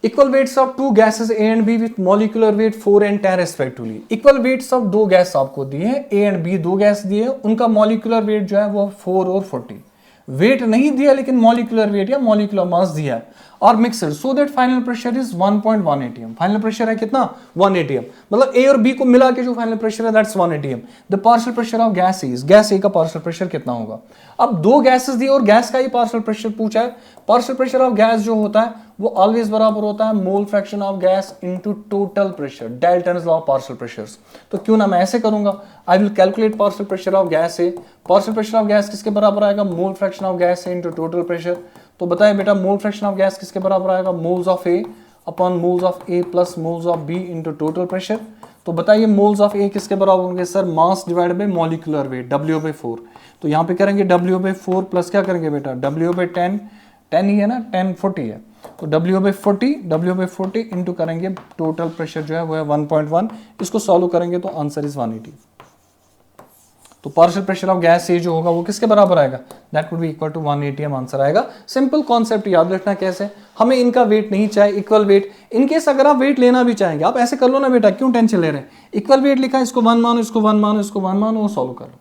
Equal weights of two gases A and B with molecular weight 4 and 10 respectively. Equal weights of दो gas आपको दिए हैं, A and B दो gas दिए हैं, उनका molecular weight जो है वो 4 और 40। वेट नहीं दिया लेकिन मॉलिक्यूलर वेट या मॉलिक्यूलर मास दिया है, और mixer, so that final pressure is 1.1 ATM। Final pressure है कितना? 1 ATM, मतलब ए और बी को मिला के जो फाइनल प्रेशर है that's 1 ATM। The partial pressure of gas is, gas A का पार्शियल प्रेशर कितना होगा? अब दो गैसेस दी और गैस का ही पार्शियल प्रेशर पूछा है। पार्शियल प्रेशर ऑफ गैस जो होता है वो ऑलवेज बराबर होता है मोल fraction of gas into total pressure, Dalton's law of partial pressures. तो क्यों ना मैं ऐसे करूंगा, I will calculate partial pressure of gas A, partial pressure of gas किसके बराबर आएगा? मोल fraction of gas A into total pressure. तो बताएं बेटा मोल फ्रैक्शन ऑफ गैस किसके बराबर आएगा? Moles of A upon moles of A plus moles of B into total pressure. तो बताइए मोल्स ऑफ ए किसके बराबर होंगे? Sir mass divide by molecular weight, W/4। तो यहाँ पे करेंगे W/4 प्लस क्या करेंगे बेटा? W/10, 10 ही है ना, 10 40 है, तो W/40 इंटू करेंगे टोटल प्रेशर जो है वो है 1.1। इसको सॉल्व करेंगे तो आंसर इज 180। तो partial pressure of gas A जो होगा वो किसके बराबर आएगा? That would be equal to 1 ATM answer आएगा। सिंपल कॉन्सेप्ट याद रखना कैसे, हमें इनका वेट नहीं चाहिए, इक्वल वेट। इनकेस अगर आप वेट लेना भी चाहेंगे आप ऐसे कर लो ना बेटा, क्यों टेंशन ले रहे हैं? इक्वल वेट लिखा है, इसको 1 मानो, इसको 1 मानो, इसको 1 मानो, सॉल्व कर लो।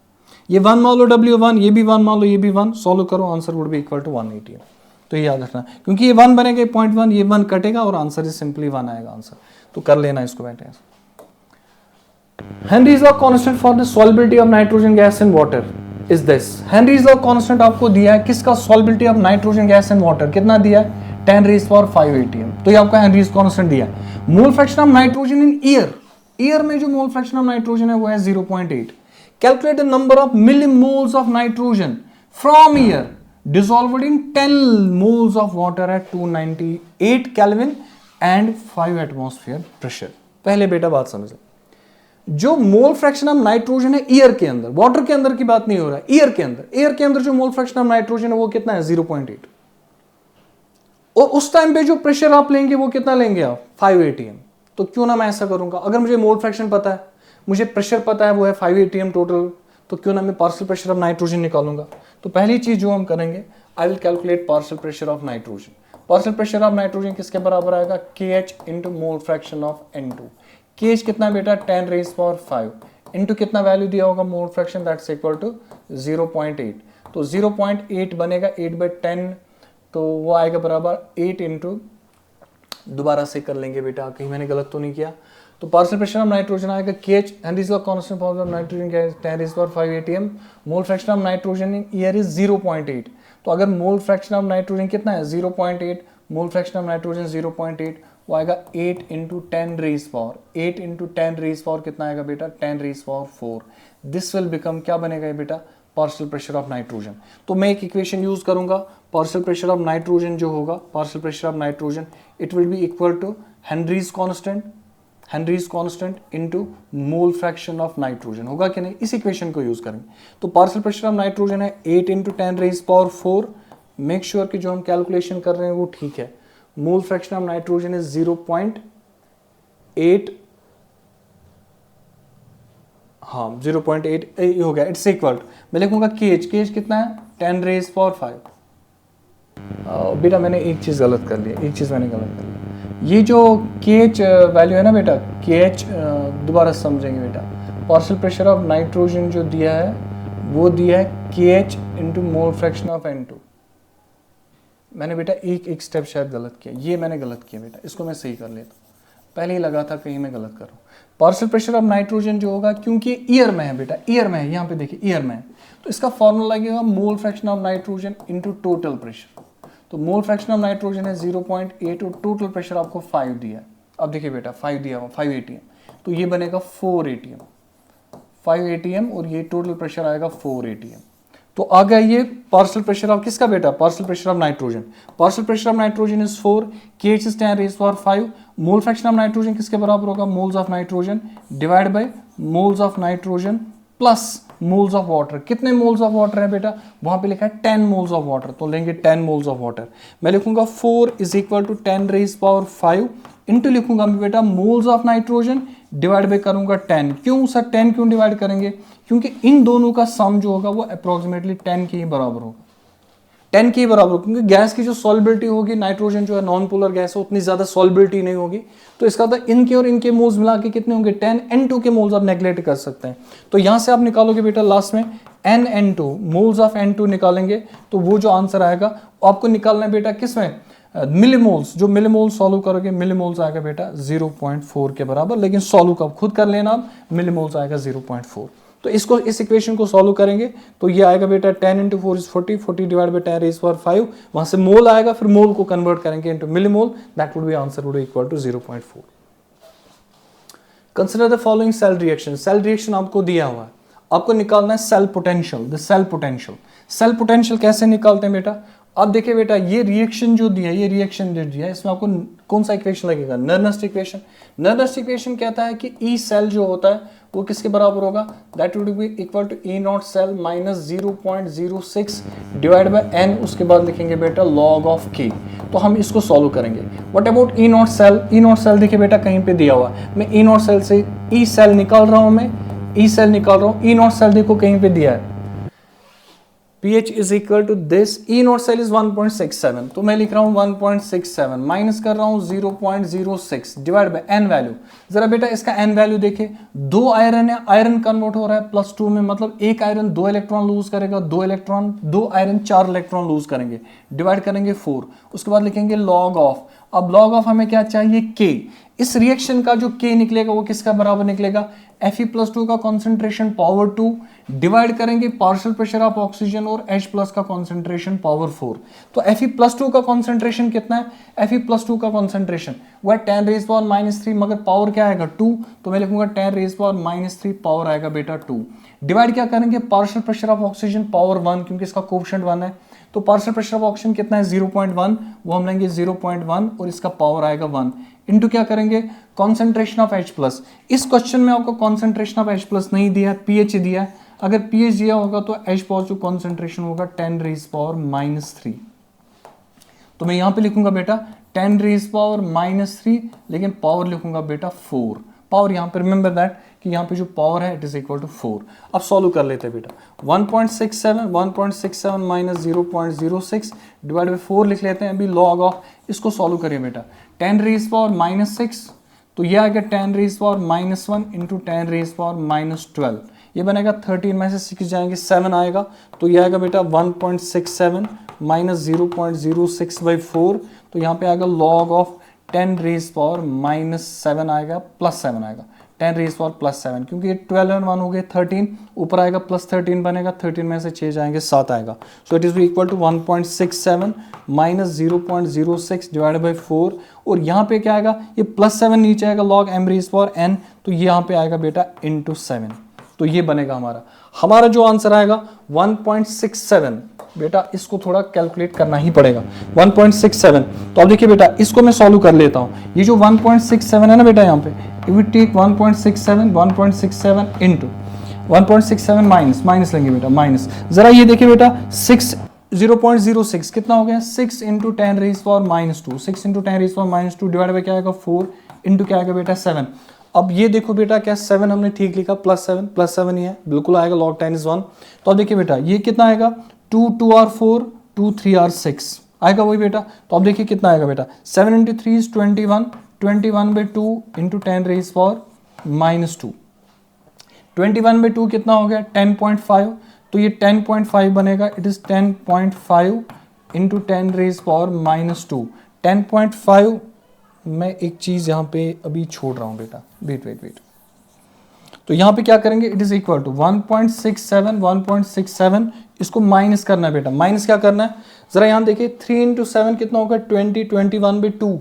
ये 1 मान लो W1, ये भी 1 मान लो, ये भी 1, सॉल्व करो, answer would be equal to 1 ATM। तो ये याद रखना, क्योंकि ये 1 बनेगा 0.1, ये 1 कटेगा और आंसर इज सिंपली 1 आएगा आंसर। तो कर लेना इसको बेटे। Henry's law constant for the solubility of nitrogen gas in water is this. Henry's law constant आपको दिया है किसका? solubility of nitrogen gas in water कितना दिया है? 10⁵ ATM। तो ये आपको Henry's constant दिया है। मोल fraction of nitrogen in year, year में जो मोल फ्रैक्शन ऑफ नाइट्रोजन है वो है 0.8। Calculate the number of millimoles of nitrogen from year dissolved in 10 moles of water at 298 Kelvin and 5 atmosphere pressure। पहले बेटा बात समझ, जो मोल फ्रैक्शन ऑफ नाइट्रोजन है ईयर के अंदर, वाटर के अंदर की बात नहीं हो रहा है, ईयर के अंदर, ईयर के अंदर जो मोल फ्रैक्शन ऑफ नाइट्रोजन है वो कितना है? 0.8। और उस टाइम पे जो प्रेशर आप लेंगे वो कितना लेंगे आप? 5 ATM। तो क्यों ना मैं ऐसा करूंगा, अगर मुझे मोल फ्रैक्शन पता है, मुझे प्रेशर पता है वो है 5 ATM टोटल, तो क्यों ना मैं पार्शियल प्रेशर ऑफ नाइट्रोजन निकालूंगा। तो पहली चीज जो हम करेंगे, I will calculate partial pressure of nitrogen. Partial pressure of nitrogen किसके बराबर आएगा? KH into mole fraction of N2। KH कितना बेटा? 10⁵ इंटू कितना वैल्यू दिया होगा mole fraction, that's equal to 0.8। तो 0.8 बनेगा 8/10, तो वो आएगा बराबर 8 इंटू, दोबारा से कर लेंगे बेटा, कहीं मैंने गलत तो नहीं किया। तो पार्शियल प्रेशर ऑफ नाइट्रोजन आएगा KH, Henry's law constant for nitrogen gas 10⁵ ATM। Mole fraction of nitrogen in year is 0.8। तो अगर मोल फ्रैक्शन ऑफ नाइट्रोजन कितना है? 0.8, मोल फ्रैक्शन ऑफ नाइट्रोजन 0.8, वो आएगा 8 into 10 raise power, 8 into 10 raise power कितना आएगा बेटा, 10 raise power 4। This will become, क्या बनेगा ये बेटा, पार्शियल प्रेशर ऑफ नाइट्रोजन। तो मैं एक इक्वेशन यूज करूंगा, पार्शियल प्रेशर ऑफ नाइट्रोजन जो होगा, partial pressure of nitrogen it will be equal to Henry's constant into mole fraction of nitrogen, होगा कि नहीं, इस इक्वेशन को यूज करेंगे। तो पार्शियल प्रेशर ऑफ नाइट्रोजन है 8 into 10 raise power 4। Make sure कि जो हम कैलकुलेशन कर रहे हैं वो ठीक है। मोल फ्रैक्शन ऑफ नाइट्रोजन इज 0.8, हाँ 0.8 हो गया, इट्स इक्वल, मैं लिखूंगा केएच, केएच कितना है 10 रेज पावर 5। बेटा मैंने एक चीज गलत कर ली, एक चीज मैंने गलत कर ली, ये जो केएच वैल्यू है ना बेटा, केएच दोबारा समझेंगे बेटा, पार्शियल प्रेशर ऑफ नाइट्रोजन जो दिया है वो दिया है KH into mole fraction of N2। मैंने बेटा एक स्टेप शायद गलत किया, ये मैंने गलत किया बेटा, इसको मैं सही कर लेता हूँ, पहले ही लगा था कहीं मैं गलत कर रहा हूँ। पार्शियल प्रेशर ऑफ नाइट्रोजन जो होगा, क्योंकि ईयर में है बेटा, ईयर में है, यहाँ पे देखिए ईयर में है, तो इसका फॉर्मूला लगेगा मोल fraction of nitrogen into total pressure. तो मोल फ्रैक्शन ऑफ नाइट्रोजन है 0.8 और टोटल प्रेशर आपको 5 दिया है। अब देखिए बेटा 5 दिया हुआ 5 atm, तो ये बनेगा 4 atm, 5 atm और ये टोटल प्रेशर आएगा 4 atm। तो आ गया ये पार्शियल प्रेशर ऑफ किसका बेटा, partial pressure of nitrogen. Partial pressure of nitrogen is 4, KH is 10 raise power 5। Mole fraction of nitrogen किसके बराबर होगा, moles of nitrogen divide bye moles of nitrogen plus moles of water. कितने moles of water है बेटा, वहां पे लिखा है 10 मोल्स ऑफ वाटर, तो लेंगे 10 मोल्स ऑफ वाटर। मैं लिखूंगा 4 is equal to 10 raise power 5 into लिखूंगा मैं बेटा moles of nitrogen divide by करूंगा 10। क्यों सर 10 क्यों डिवाइड करेंगे, क्योंकि इन दोनों का सम जो होगा वो अप्रोक्सीमेटली 10 के ही बराबर होगा, 10 के ही बराबर होगा, क्योंकि गैस की जो सॉल्बिलिटी होगी, नाइट्रोजन जो है नॉन पोलर गैस है, उतनी ज्यादा सॉल्बिलिटी नहीं होगी, तो इसका तो इनके और इनके मोल्स मिला के कितने होंगे 10, N2 के मोल्स आप नेग्लेक्ट कर सकते हैं। तो यहां से आप निकालोगे बेटा लास्ट में NN2, मोल्स ऑफ N2 निकालेंगे, तो वो जो आंसर आएगा आपको निकालना है बेटा किसमें, मिलीमोल्स, जो मिलीमोल्स सॉल्व करोगे मिलीमोल्स आएगा बेटा 0.4 के बराबर, लेकिन सॉल्व कब खुद कर लेना आप, मिलीमोल्स आएगा 0.4। तो इसको, इस इक्वेशन को सॉल्व करेंगे तो ये आएगा बेटा 10 into 4 is 40, 40 divide by 10 raise power 5, वहां से मोल आएगा, फिर मोल को कन्वर्ट करेंगे into millimole, that would be answer would be equal to 0.4। Consider the following cell reaction, cell reaction आपको दिया हुआ है, आपको निकालना है cell potential, the cell potential. Cell potential कैसे निकालते हैं बेटा, अब देखिए बेटा ये रिएक्शन जो दिया है, ये रिएक्शन जो दिया है, इसमें आपको कौन सा इक्वेशन लगेगा, नर्नस्ट इक्वेशन। नर्नस्ट इक्वेशन कहता है कि ई सेल जो होता है वो किसके बराबर होगा, that would be equal to E naught cell minus 0.06 divide by N, उसके बाद लिखेंगे बेटा लॉग ऑफ के। तो हम इसको सॉल्व करेंगे। What about E naught cell, E naught cell देखिए बेटा कहीं पे दिया हुआ है, मैं ई नॉट सेल से ई सेल निकाल रहा हूं, मैं ई सेल निकाल रहा हूं, ई नॉट सेल देखो कहीं पे दिया है, pH is equal to this, E naught cell is 1.67, तो मैं लिख रहा हूं 1.67 माइनस कर रहा हूं 0.06 डिवाइड बाय n वैल्यू। जरा बेटा इसका n वैल्यू देखे, 2 आयरन है, आयरन कन्वर्ट हो रहा है +2 में, मतलब एक आयरन 2 इलेक्ट्रॉन लूज करेगा, 2 इलेक्ट्रॉन, 2 आयरन 4 इलेक्ट्रॉन लूज करेंगे, डिवाइड करेंगे 4, उसके बाद लिखेंगे लॉग ऑफ। अब लॉग ऑफ हमें क्या चाहिए, K। इस रिएक्शन का जो K निकलेगा वो किसका बराबर निकलेगा, Fe+2 का कॉन्सेंट्रेशन पावर 2 डिवाइड करेंगे पार्शियल प्रेशर ऑफ ऑक्सीजन और H+ का कॉन्सेंट्रेशन पावर 4। तो Fe+2 का कॉन्सेंट्रेशन कितना है, Fe+2 का कॉन्सेंट्रेशन वो है 10 रेज़ पावर -3, मगर पावर क्या आएगा 2, तो मैं लिखूंगा 10 रेज़ पावर -3, पावर आएगा बेटा 2। डिवाइड क्या करेंगे partial pressure of oxygen power 1, क्योंकि इसका कोएफिशिएंट 1 है, तो पार्शियल प्रेशर ऑफ ऑक्सीजन कितना है 0.1, वो हम लेंगे 0.1 और इसका पावर आएगा 1 इंटू क्या करेंगे कॉन्सेंट्रेशन ऑफ H+। इस क्वेश्चन में आपको कॉन्सेंट्रेशन ऑफ H+ नहीं दिया, pH दिया है। अगर pH दिया होगा तो H पॉजिटिव कॉन्सेंट्रेशन होगा 10 रेज़ पावर -3, तो मैं यहां पे लिखूंगा बेटा 10 रेज़ पावर -3, लेकिन पावर लिखूंगा बेटा 4। पावर यहां पे रिमेंबर दैट कि यहां पे जो पावर है इट इज इक्वल टू 4। अब सॉल्व कर लेते हैं बेटा, 1.67 माइनस 0.06 डिवाइड बाई 4 लिख लेते हैं, अभी लॉग ऑफ, इसको सॉल्व करिए बेटा, 10 रेज़ पावर -6, तो ये आएगा 10 raise power -1 into 10 raise power -12, ये बनेगा 13 में से 6 जाएंगे 7 आएगा, तो ये आएगा बेटा 1.67 माइनस 0.06 बाई 4, तो यहाँ पे आएगा लॉग ऑफ 10⁻⁻7 आएगा, +7 आएगा, 10⁻+7, क्योंकि ये 12 और 1 हो गए 13, ऊपर आएगा +13 बनेगा, 13 में से 6 जाएंगे 7 आएगा। So it is equal to 1.67 minus 0.06 divided by 4, और यहाँ पे क्या आएगा, ये +7 नीचे आएगा log m⁻n, तो यहाँ पे आएगा बेटा इंटू 7, तो ये बनेगा हमारा जो आंसर आएगा 1.67। बेटा इसको थोड़ा कैलकुलेट करना ही पड़ेगा, 1.67। तो अब देखिए बेटा इसको मैं सॉल्व कर लेता हूँ। ये जो 1.67 है ना बेटा, यहाँ पे if we take 1.67 into 1.67 minus लेंगे बेटा, माइनस, जरा ये देखिए बेटा 0.06 कितना हो गया, 6 इंटू 10⁻², 6 इंटू 10⁻² डिवाइड बाई क्या आएगा 4 इंटू क्या आएगा बेटा 7। अब ये देखो बेटा क्या 7 हमने ठीक लिखा, +7 ही है, बिल्कुल आएगा, log 10 is 1। तो अब देखिए बेटा ये कितना आएगा, 2 r 4, 2 3 r 6 आएगा वही बेटा। तो अब देखिए कितना आएगा बेटा, 7 इंटू 3 इज 21, 21/2 इंटू 10⁻², 21/2 कितना हो गया 10.5, तो ये 10.5 बनेगा, इट इज 10.5 इंटू 10⁻², 10.5। मैं एक चीज यहां पे अभी छोड़ रहा हूं बेटा, वेट, तो यहां पे क्या करेंगे, इट इज इक्वल टू 1.67, इसको माइनस करना है बेटा, माइनस क्या करना है, जरा यहां देखिए 3 इंटू 7 कितना होगा 20, 21/2,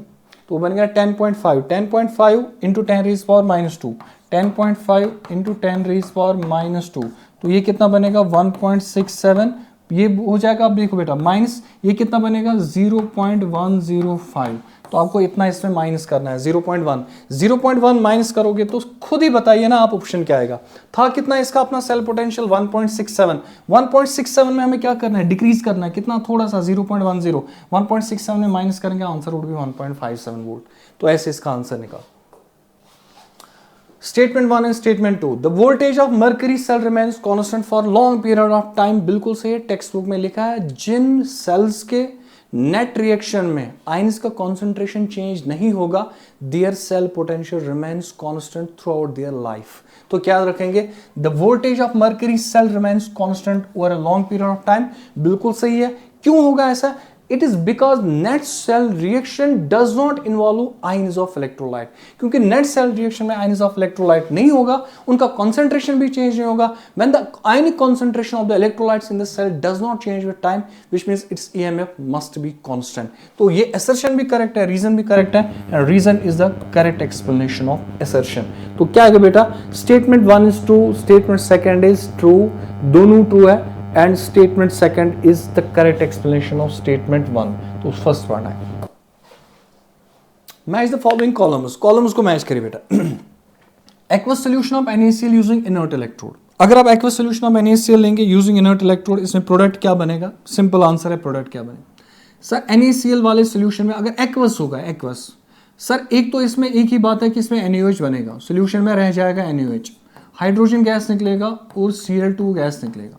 तो बन गया 10.5 इंटू 10⁻², 10.5 इंटू 10⁻², तो ये कितना बनेगा 1.67, ये हो जाएगा। अब देखो बेटा माइनस ये कितना बनेगा 0.105, तो आपको इतना इसमें माइनस करना है 0.1 माइनस करोगे तो खुद ही बताइए ना आप ऑप्शन क्या आएगा। था कितना इसका अपना सेल पोटेंशियल 1.67 में हमें क्या करना है, डिक्रीज करना है, कितना थोड़ा सा 0.10, 1.67 में माइनस करेंगे आंसर वुड बी 1.57 वोल्ट। तो ऐसे इसका आंसर निकाल। Statement 1 and Statement 2, the voltage of mercury cell remains constant for long period of time। बिल्कुल सही है, टेक्स्ट बुक में लिखा है जिन सेल्स के नेट रिएक्शन में आयंस का कॉन्सेंट्रेशन चेंज नहीं होगा, their cell potential remains constant throughout their life. तो क्या रखेंगे, the voltage of mercury cell remains constant over a long period of time. बिल्कुल सही है। क्यों होगा ऐसा, it is because net cell reaction does not involve ions of electrolyte, क्योंकि नेट सेल रिएक्शन में आयंस ऑफ इलेक्ट्रोलाइट नहीं होगा, उनका कॉन्सेंट्रेशन भी चेंज नहीं होगा। When the ionic concentration of the electrolytes in the cell does not change with time, which means its EMF must be constant. तो ये असर्शन भी करेक्ट है, रीजन भी करेक्ट है, and reason is the correct explanation of assertion. तो क्या है बेटा, statement 1 is true, statement second is true, दोनों ट्रू है, and statement second is the correct explanation of statement 1। तो फर्स्ट वन है, मैच द फॉलोइंग कॉलम्स को match करिए बेटा। Aqueous solution of NaCl using inert electrode. अगर आप aqueous solution of NaCl लेंगे यूजिंग इनर्ट इलेक्ट्रोड, इसमें प्रोडक्ट क्या बनेगा, सिंपल आंसर है, प्रोडक्ट क्या बनेगा सर, NaCl वाले सॉल्यूशन में अगर एक्वस होगा, एक्वस सर, एक तो इसमें एक ही बात है कि इसमें NaOH बनेगा, सॉल्यूशन में रह जाएगा NaOH, हाइड्रोजन गैस निकलेगा और Cl2 गैस निकलेगा।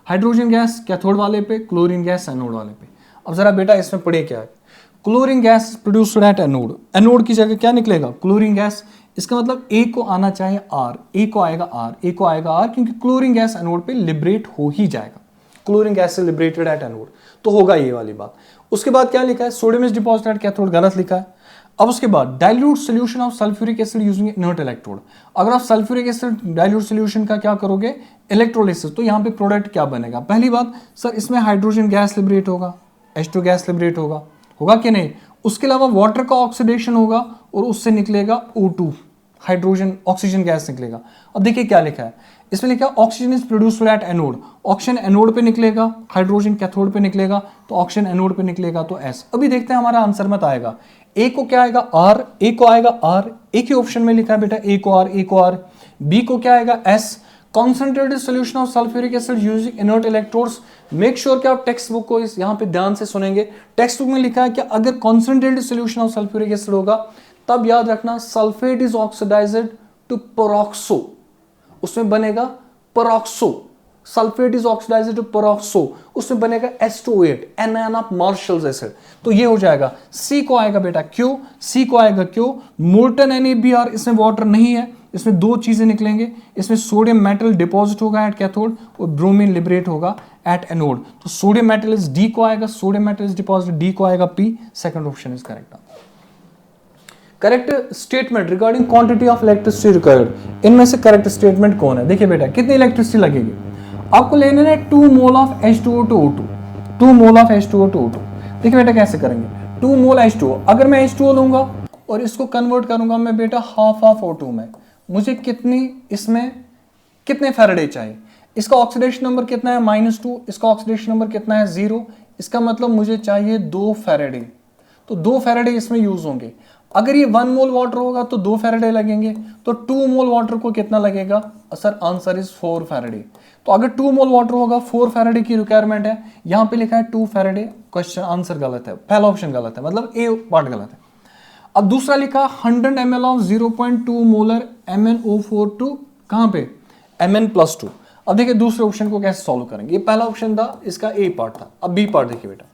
हाइड्रोजन गैस कैथोड वाले पे, क्लोरीन गैस एनोड वाले पे। अब जरा बेटा इसमें पढ़िए क्या है, chlorine gas produced at anode, anode की जगह क्या निकलेगा, क्लोरीन गैस। इसका मतलब ए को आना चाहिए आर, ए को आएगा आर, क्योंकि क्लोरीन गैस एनोड पे लिबरेट हो ही जाएगा, क्लोरीन गैस से लिबरेटेड एट एनोड, तो होगा ये वाली बात। उसके बाद क्या लिखा है, sodium is deposited at cathode, गलत लिखा है। अब उसके बाद dilute solution of sulphuric acid using inert electrode. अगर आप सल्फ्यूरिक एसिड डाइल्यूट सॉल्यूशन का क्या करोगे, इलेक्ट्रोलिसिस, तो यहाँ पे प्रोडक्ट क्या बनेगा, पहली बात सर इसमें हाइड्रोजन गैस लिबरेट होगा, H2 गैस लिबरेट होगा कि नहीं। उसके अलावा वाटर का ऑक्सीडेशन होगा और उससे निकलेगा O2, हाइड्रोजन ऑक्सीजन गैस निकलेगा। अब देखिए क्या लिखा है, इसमें लिखा है oxygen is produced at anode, oxygen anode पे निकलेगा, हाइड्रोजन कैथोड पे निकलेगा, तो ऑक्सीजन एनोड पे निकलेगा तो S। अभी देखते हैं हमारा आंसर मत आएगा, ए को क्या आएगा आर, ए को आएगा आर, एक ही ऑप्शन में लिखा है बेटा ए को आर, बी को क्या आएगा S. Concentrated solution of sulphuric acid using inert electrodes. Make sure कि आप टेक्स्ट बुक को इस यहाँ पे ध्यान से सुनेंगे। टेक्स्ट बुक में लिखा है कि अगर concentrated solution of sulphuric acid होगा तब याद रखना sulphate is oxidised to peroxo, उसमें बनेगा peroxo, sulphate is oxidised to peroxo, उसमें बनेगा H2O8, anion of marshals acid. तो ये हो जाएगा, सी को आएगा बेटा क्यों, सी को आएगा क्यों, मोल्टन NaBr, इसमें वाटर नहीं है, इसमें दो चीजें निकलेंगे, इसमें सोडियम मेटल डिपॉजिट होगा एट कैथोड और ब्रोमीन लिबरेट होगा एट एनोड। तो सोडियम मेटल इज डी को आएगा, sodium metal is deposit, D को आएगा P, second option is correct. Correct statement regarding quantity of electricity required, इनमें से करेक्ट स्टेटमेंट कौन है? देखिए बेटा, कितनी इलेक्ट्रिसिटी लगेगी आपको लेने है 2 mole of H2O to O2, 2 mole of H2O to O2। देखिए बेटा कैसे करेंगे, 2 मोल H2O, अगर मैं H2O लूंगा और इसको कन्वर्ट करूंगा मैं बेटा हाफ ऑफ O2 में, मुझे कितनी इसमें कितने फैराडे चाहिए? इसका ऑक्सीडेशन नंबर कितना है -2, इसका ऑक्सीडेशन नंबर कितना है 0, इसका मतलब मुझे चाहिए 2 फैराडे, तो 2 फैराडे इसमें यूज होंगे। अगर ये 1 मोल वाटर होगा तो 2 फैराडे लगेंगे, तो 2 मोल वाटर को कितना लगेगा? Sir answer is 4 Faraday. तो अगर 2 मोल वाटर होगा 4 फैराडे की रिक्वायरमेंट है, यहां पे लिखा है 2 फैराडे, क्वेश्चन आंसर गलत है, पहला ऑप्शन गलत है, मतलब ए पार्ट गलत है। अब दूसरा लिखा 100 ml of 0.2 molar MnO4 to कहां पे Mn+2। अब देखिए दूसरे ऑप्शन को कैसे सॉल्व करेंगे, ये पहला ऑप्शन था, इसका ए पार्ट था। अब बी पार्ट देखिए बेटा,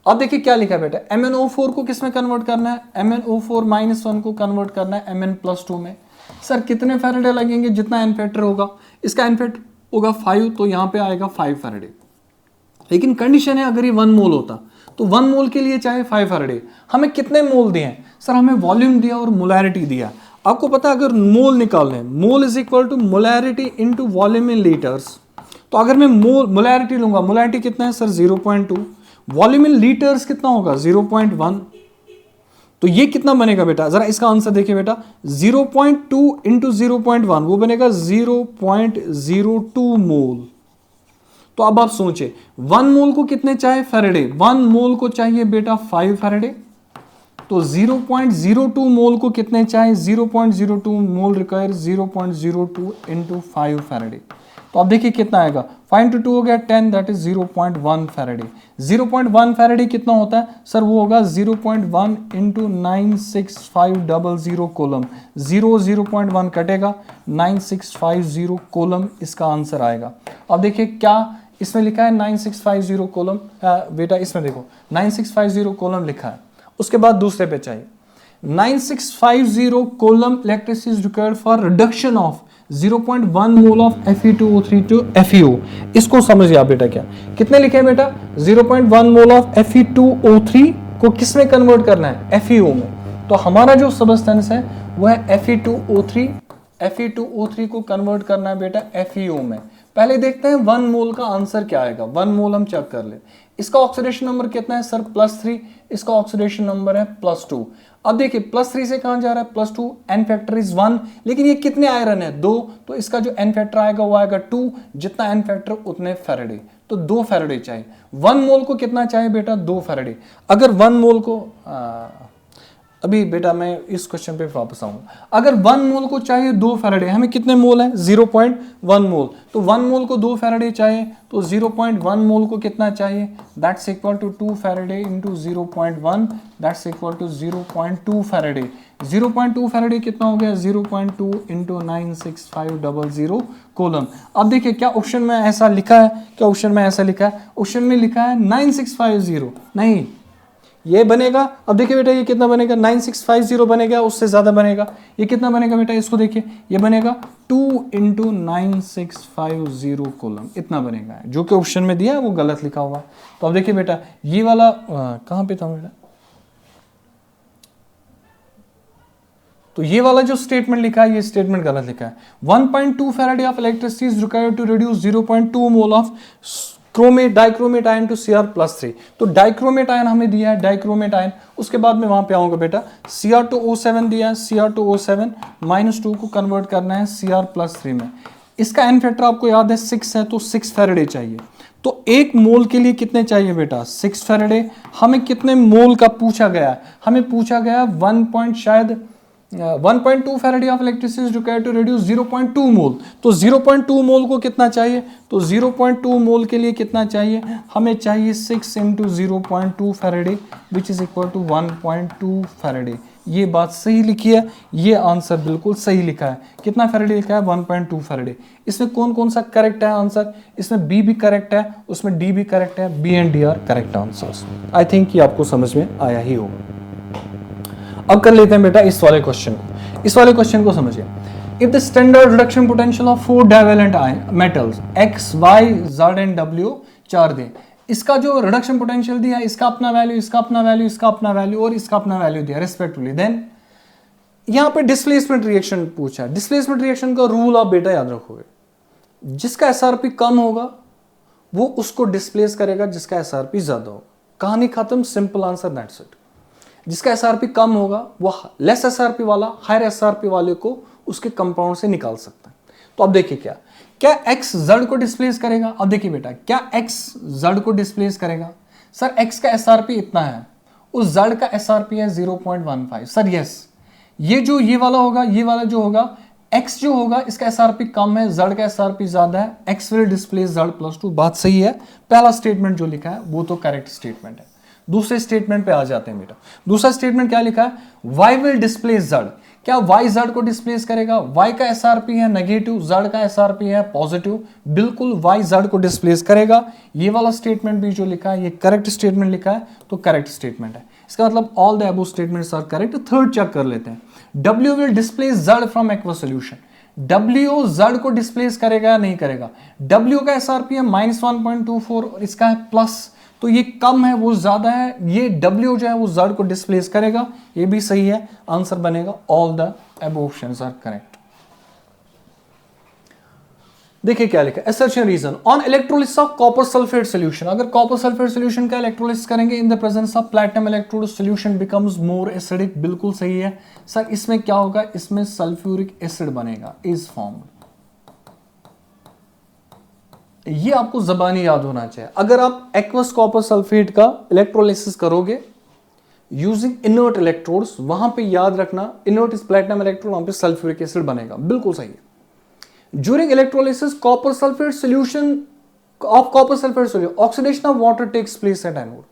अब देखिए क्या लिखा है बेटा, MnO4 को किस में कन्वर्ट करना है? MnO4-1 को कन्वर्ट करना है Mn+2 में। सर कितने फैराडे लगेंगे? जितना एन फैक्टर होगा, इसका एन फैक्टर होगा 5, तो यहाँ पे आएगा 5 फैराडे। लेकिन कंडीशन है अगर ये 1 मोल होता तो 1 मोल के लिए चाहे 5 फैराडे। हमें कितने मोल दिए हैं? सर हमें वॉल्यूम दिया और मोलैरिटी दिया। आपको पता है अगर मोल निकालने, mole is equal to molarity into volume in litres, तो अगर मैं मोलैरिटी लूंगा, मोलैरिटी कितना है सर 0.2, वॉल्यूम इन लीटर्स कितना होगा 0.1, तो ये कितना बनेगा बेटा? जरा इसका आंसर देखिए बेटा, 0.2 इंटू 0.1 वो बनेगा 0.02 मोल। तो अब आप सोचे 1 मोल को कितने चाहिए फैराडे? 1 मोल को चाहिए बेटा 5 फैराडे, तो 0.02 मोल को कितने चाहिए? 0.02 मोल रिक्वायर 0.02 इंटू 5 फैराडे। तो अब देखिए कितना आएगा, 5 into 2 हो गया 10, दैट इज 0.1 फैराडे। 0.1 फैराडे कितना होता है सर? वो होगा 0.1 इंटू 96500 कोलम, 0.1 कटेगा, 9650 कोलम इसका आंसर आएगा। अब देखिए क्या इसमें लिखा है 9650 कोलम, बेटा इसमें देखो 9650 कोलम लिखा है, उसके बाद दूसरे पे चाहिए 9650 coulomb electricity required for reduction of 0.1 mole of Fe2O3 to FeO। इसको समझिए आप बेटा, क्या कितने लिखे हैं बेटा? 0.1 मोल ऑफ Fe2O3 को किस में कन्वर्ट करना है? FeO में। तो हमारा जो सबस्टेंस है वो है Fe2O3, Fe2O3 को कन्वर्ट करना है बेटा FeO में। पहले देखते हैं 1 मोल का आंसर क्या आएगा। 1 मोल हम चेक कर ले। इसका ऑक्सीडेशन नंबर कितना है सर? +3, इसका ऑक्सीडेशन नंबर है +2। अब देखिए +3 से कहां जा रहा है? +2, एन फैक्टर इज 1, लेकिन ये कितने आयरन है? 2, तो इसका जो एन फैक्टर आएगा वो आएगा 2, जितना एन फैक्टर उतने फैराडे, तो 2 फैराडे चाहिए। 1 मोल को कितना चाहिए बेटा? 2 फैराडे। अगर 1 मोल को अभी बेटा मैं इस क्वेश्चन पे वापस आऊंगा। अगर 1 मोल को चाहिए 2 फैराडे, हमें कितने मोल है? 0.1 मोल, तो 1 मोल को 2 फैराडे चाहिए, तो 0.1 मोल को कितना चाहिए? That's equal to 2 Faraday into 0.1, that's equal to 0.2 Faraday. 0.2 Faraday कितना हो गया? 0.2 इंटू 96500 कोलम। अब देखिए क्या ऑप्शन में ऐसा लिखा है? क्या ऑप्शन में ऐसा लिखा है? ऑप्शन में लिखा है 9650, नहीं ये बनेगा। अब देखिए बेटा ये कितना बनेगा? 9650 बनेगा, उससे ज्यादा बनेगा। ये कितना बनेगा बेटा? इसको देखिए, ये बनेगा 2 इंटू 9650 कोलम, इतना बनेगा। जो कि ऑप्शन में दिया है वो गलत लिखा हुआ। तो अब देखिए बेटा ये वाला कहां पे था बेटा? तो ये वाला जो स्टेटमेंट लिखा है ये स्टेटमेंट गलत लिखा है। 1.2 Faraday of electricity is required to reduce 0.2 mole of dichromate ion to Cr+3। तो डाइक्रोमेट आयन हमें दिया है, डाइक्रोमेट आयन, उसके बाद में वहां पे आऊंगा बेटा। Cr2O7 दिया है, Cr2O7 -2 को कन्वर्ट करना है Cr+3 में। इसका एन फैक्टर आपको याद है 6 है, तो 6 फैराडे चाहिए। तो 1 मोल के लिए कितने चाहिए बेटा? 6 फैराडे। हमें कितने मोल का पूछा गया? हमें पूछा गया 1.2 Faraday of electricity is required to reduce 0.2 mole. तो 0.2 मोल को कितना चाहिए? तो 0.2 मोल के लिए कितना चाहिए? हमें चाहिए 6 into 0.2 Faraday which is equal to 1.2 Faraday. ये बात सही लिखी है, ये आंसर बिल्कुल सही लिखा है। कितना फैराडे लिखा है? 1.2 फैराडे। इसमें कौन कौन सा करेक्ट है आंसर? इसमें बी भी करेक्ट है, उसमें डी भी करेक्ट है, B and D are correct answers. I think ये आपको समझ में आया ही होगा। अब कर लेते हैं बेटा इस वाले क्वेश्चन को। इस वाले क्वेश्चन को समझिए। If the standard reduction potential of 4 divalent metals X, Y, Z and W 4 दें, इसका जो रिडक्शन पोटेंशियल दिया है, इसका अपना वैल्यू, इसका अपना वैल्यू, इसका अपना वैल्यू और इसका अपना वैल्यू दिया रिस्पेक्टिवली, देन यहां पे डिस्प्लेसमेंट रिएक्शन पूछा है। डिस्प्लेसमेंट रिएक्शन का रूल आप बेटा याद रखोगे, जिसका एसआरपी कम होगा वो उसको डिस्प्लेस करेगा जिसका एसआरपी ज्यादा होगा। कहानी खत्म, सिंपल आंसर, दैट्स इट। जिसका एसआरपी कम होगा वो लेस एसआरपी वाला हायर एसआरपी वाले को उसके कंपाउंड से निकाल सकता है। तो अब देखिए क्या एक्स जड को डिस्प्लेस करेगा। अब देखिए बेटा, क्या एक्स जड को डिस्प्लेस करेगा? सर एक्स का एसआरपी इतना है, उस जड का एसआरपी है 0.15। सर यस, ये वाला होगा, ये वाला जो होगा x जो होगा इसका एसआरपी कम है, जड का एसआरपी ज्यादा है, x विल डिस्प्लेस जड +2। बात सही है। पहला स्टेटमेंट जो लिखा है वो तो करेक्ट स्टेटमेंट है। दूसरे स्टेटमेंट पे आ जाते हैं बेटा। दूसरा स्टेटमेंट क्या लिखा है? y विल डिस्प्लेस जड। क्या y जड को डिस्प्लेस करेगा? y का एसआरपी है नेगेटिव, जड का एसआरपी है पॉजिटिव, बिल्कुल y जड को डिस्प्लेस करेगा। ये वाला स्टेटमेंट भी जो लिखा है ये करेक्ट स्टेटमेंट लिखा है, तो करेक्ट स्टेटमेंट है। इसका मतलब all the above statements are correct. Third check कर लेते हैं, W विल डिस्प्लेस जड फ्रॉम एक्वस सॉल्यूशन। W जड को डिस्प्लेस करेगा या नहीं करेगा? W का एसआरपी है -1.24 और इसका है प्लस, तो ये कम है वो ज्यादा है, ये W जो है वो जड को डिस्प्लेस करेगा। ये भी सही है, आंसर बनेगा all the above options are correct. देखिए क्या लिखा है, assertion reason on electrolysis of copper sulphate solution. अगर कॉपर सल्फेट सॉल्यूशन का इलेक्ट्रोलिसिस करेंगे in the presence of platinum electrode, solution becomes more acidic. बिल्कुल सही है सर। इसमें क्या होगा? इसमें सल्फ्यूरिक एसिड बनेगा, इज फॉर्म्ड। ये आपको जबानी याद होना चाहिए। अगर आप एक्वस कॉपर सल्फेट का इलेक्ट्रोलिसिस करोगे यूजिंग इनर्ट इलेक्ट्रोड्स, वहां पे याद रखना इनर्ट इज प्लैटिनम इलेक्ट्रोड, वहां पे सल्फ्यूरिक एसिड बनेगा। बिल्कुल सही है। During electrolysis, copper sulfate solution of copper sulfate solution, oxidation of water takes place at anode.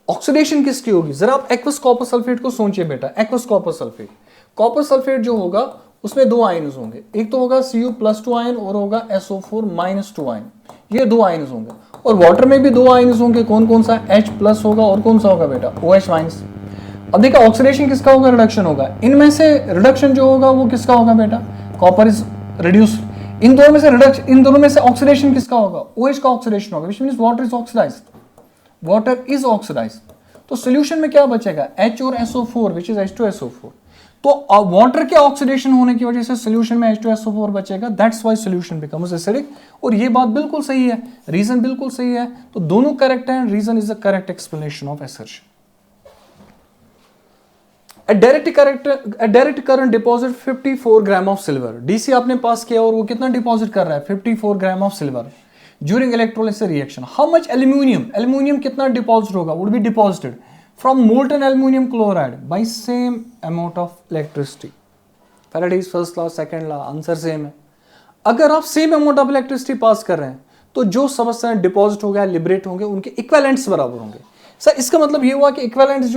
Oxidation किसकी होगी? जरा आप एक्वस कॉपर सल्फेट को सोचिए बेटा। एक्वस कॉपर सल्फेट जो होगा उसमें दो आयन्स होंगे, एक तो होगा Cu+2 आयन और होगा SO4-2 आयन। ये दो आयन्स होंगे और वाटर में भी दो आयन्स होंगे। कौन कौन सा? H+ होगा और कौन सा होगा बेटा? OH-। अब देखा ऑक्सीडेशन किसका होगा? रिडक्शन होगा। इनमें से रिडक्शन जो होगा वो किसका होगा बेटा? Copper is reduce. इन दोनों में से ऑक्सीडेशन किसका होगा? OH का ऑक्सीडेशन होगा, which means water is oxidised. Water is oxidised. तो सॉल्यूशन में क्या बचेगा? H और SO4 व्हिच इज H2SO4। तो वाटर के ऑक्सीडेशन होने की वजह से सॉल्यूशन में H2SO4 बचेगा, that's why solution becomes acidic. और ये बात बिल्कुल सही है, रीजन बिल्कुल सही है, तो दोनों करेक्ट है। Reason is the correct explanation of assertion. A direct current deposit 54 gram of silver. DC आपने पास किया और वो कितना डिपॉजिट कर रहा है? 54 gram of silver during electrolysis reaction. How much aluminium कितना डिपॉजिट होगा? Would be deposited from molten aluminium chloride by same amount of electricity. Faraday's first law, second law, answer same है। अगर आप same amount of electricity pass कर रहे हैं तो जो सब्सटेंस डिपॉजिट हो गया, लिबरेट होंगे, उनके इक्विवेलेंट्स बराबर होंगे। सर इसका मतलब ये हुआ कि इक्विवेलेंट्स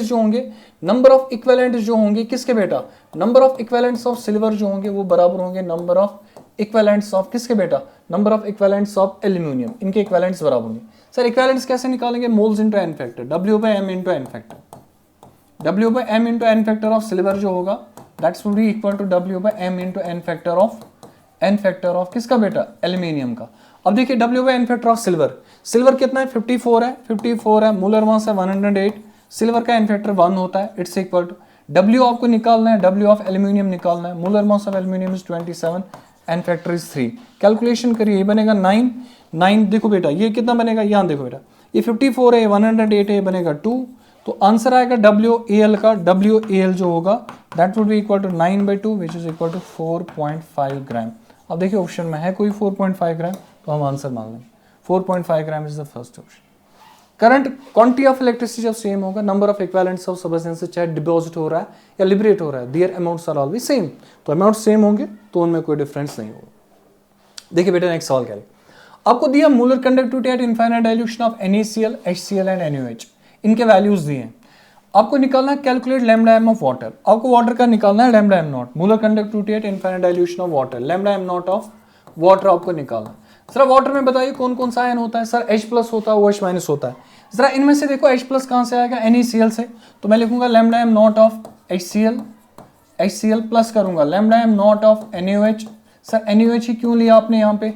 जो होंगे नंबर ऑफ इक्विवेलेंट्स जो होंगे किसके बेटा? Number of equivalents of silver जो होंगे वो बराबर होंगे नंबर ऑफ इक्विवेलेंट्स ऑफ किसके बेटा? Number of equivalents of aluminium. इनके इक्विवेलेंट्स बराबर होंगे। सर इक्विवेलेंट्स कैसे निकालेंगे? Moles into N factor, W/m into N factor. W/m into N factor of silver जो होगा that's will be equal to W/m into N factor of किसका बेटा? Aluminium का। अब देखिए W/n फैक्टर ऑफ सिल्वर कितना है? 54 है। मोलर मास है 108। सिल्वर का एन फैक्टर 1 होता है। इट्स इक्वल टू W आपको निकालना है, W ऑफ एल्यूमिनियम निकालना है। Molar mass of aluminium is 27, N factor is 3। Calculation करिए, ये बनेगा 9। देखो बेटा ये कितना बनेगा? यहाँ देखो बेटा, ये 54 है, 108 है, ये बनेगा 2। तो आंसर आएगा WAL का। WAL जो होगा that would be equal to 9/2 which is equal to 4.5 gram. अब देखिए ऑप्शन में है कोई 4.5 ग्राम, तो हम आंसर मान लेंगे 4.5 gram is the first option. Current quantity of electricity जब सेम होगा, number of equivalents of substance चाहे डिपॉजिट हो रहा है या लिबरेट हो रहा है, their amounts are always same. तो अमाउंट सेम होंगे तो उनमें कोई डिफरेंस नहीं होगा। देखिए बेटा नेक्स्ट सवाल क्या है, आपको दिया molar conductivity at infinite dilution of NaCl, HCl and NaOH। इनके वैल्यूज दिए हैं, आपको निकालना है calculate lambda M of water. आपको वाटर का निकालना है lambda M naught. Molar conductivity at infinite dilution of water, lambda M naught of water आपको निकालना है। जरा वाटर में बताइए कौन कौन सा आयन होता है? सर H+ होता है, OH- होता है। जरा इनमें से देखो H+ कहां से आएगा? NaCl से। तो मैं लिखूंगा lambda M naught of HCl plus करूंगा lambda M naught of NaOH। Sir NaOH ही क्यों लिया आपने? यहाँ पे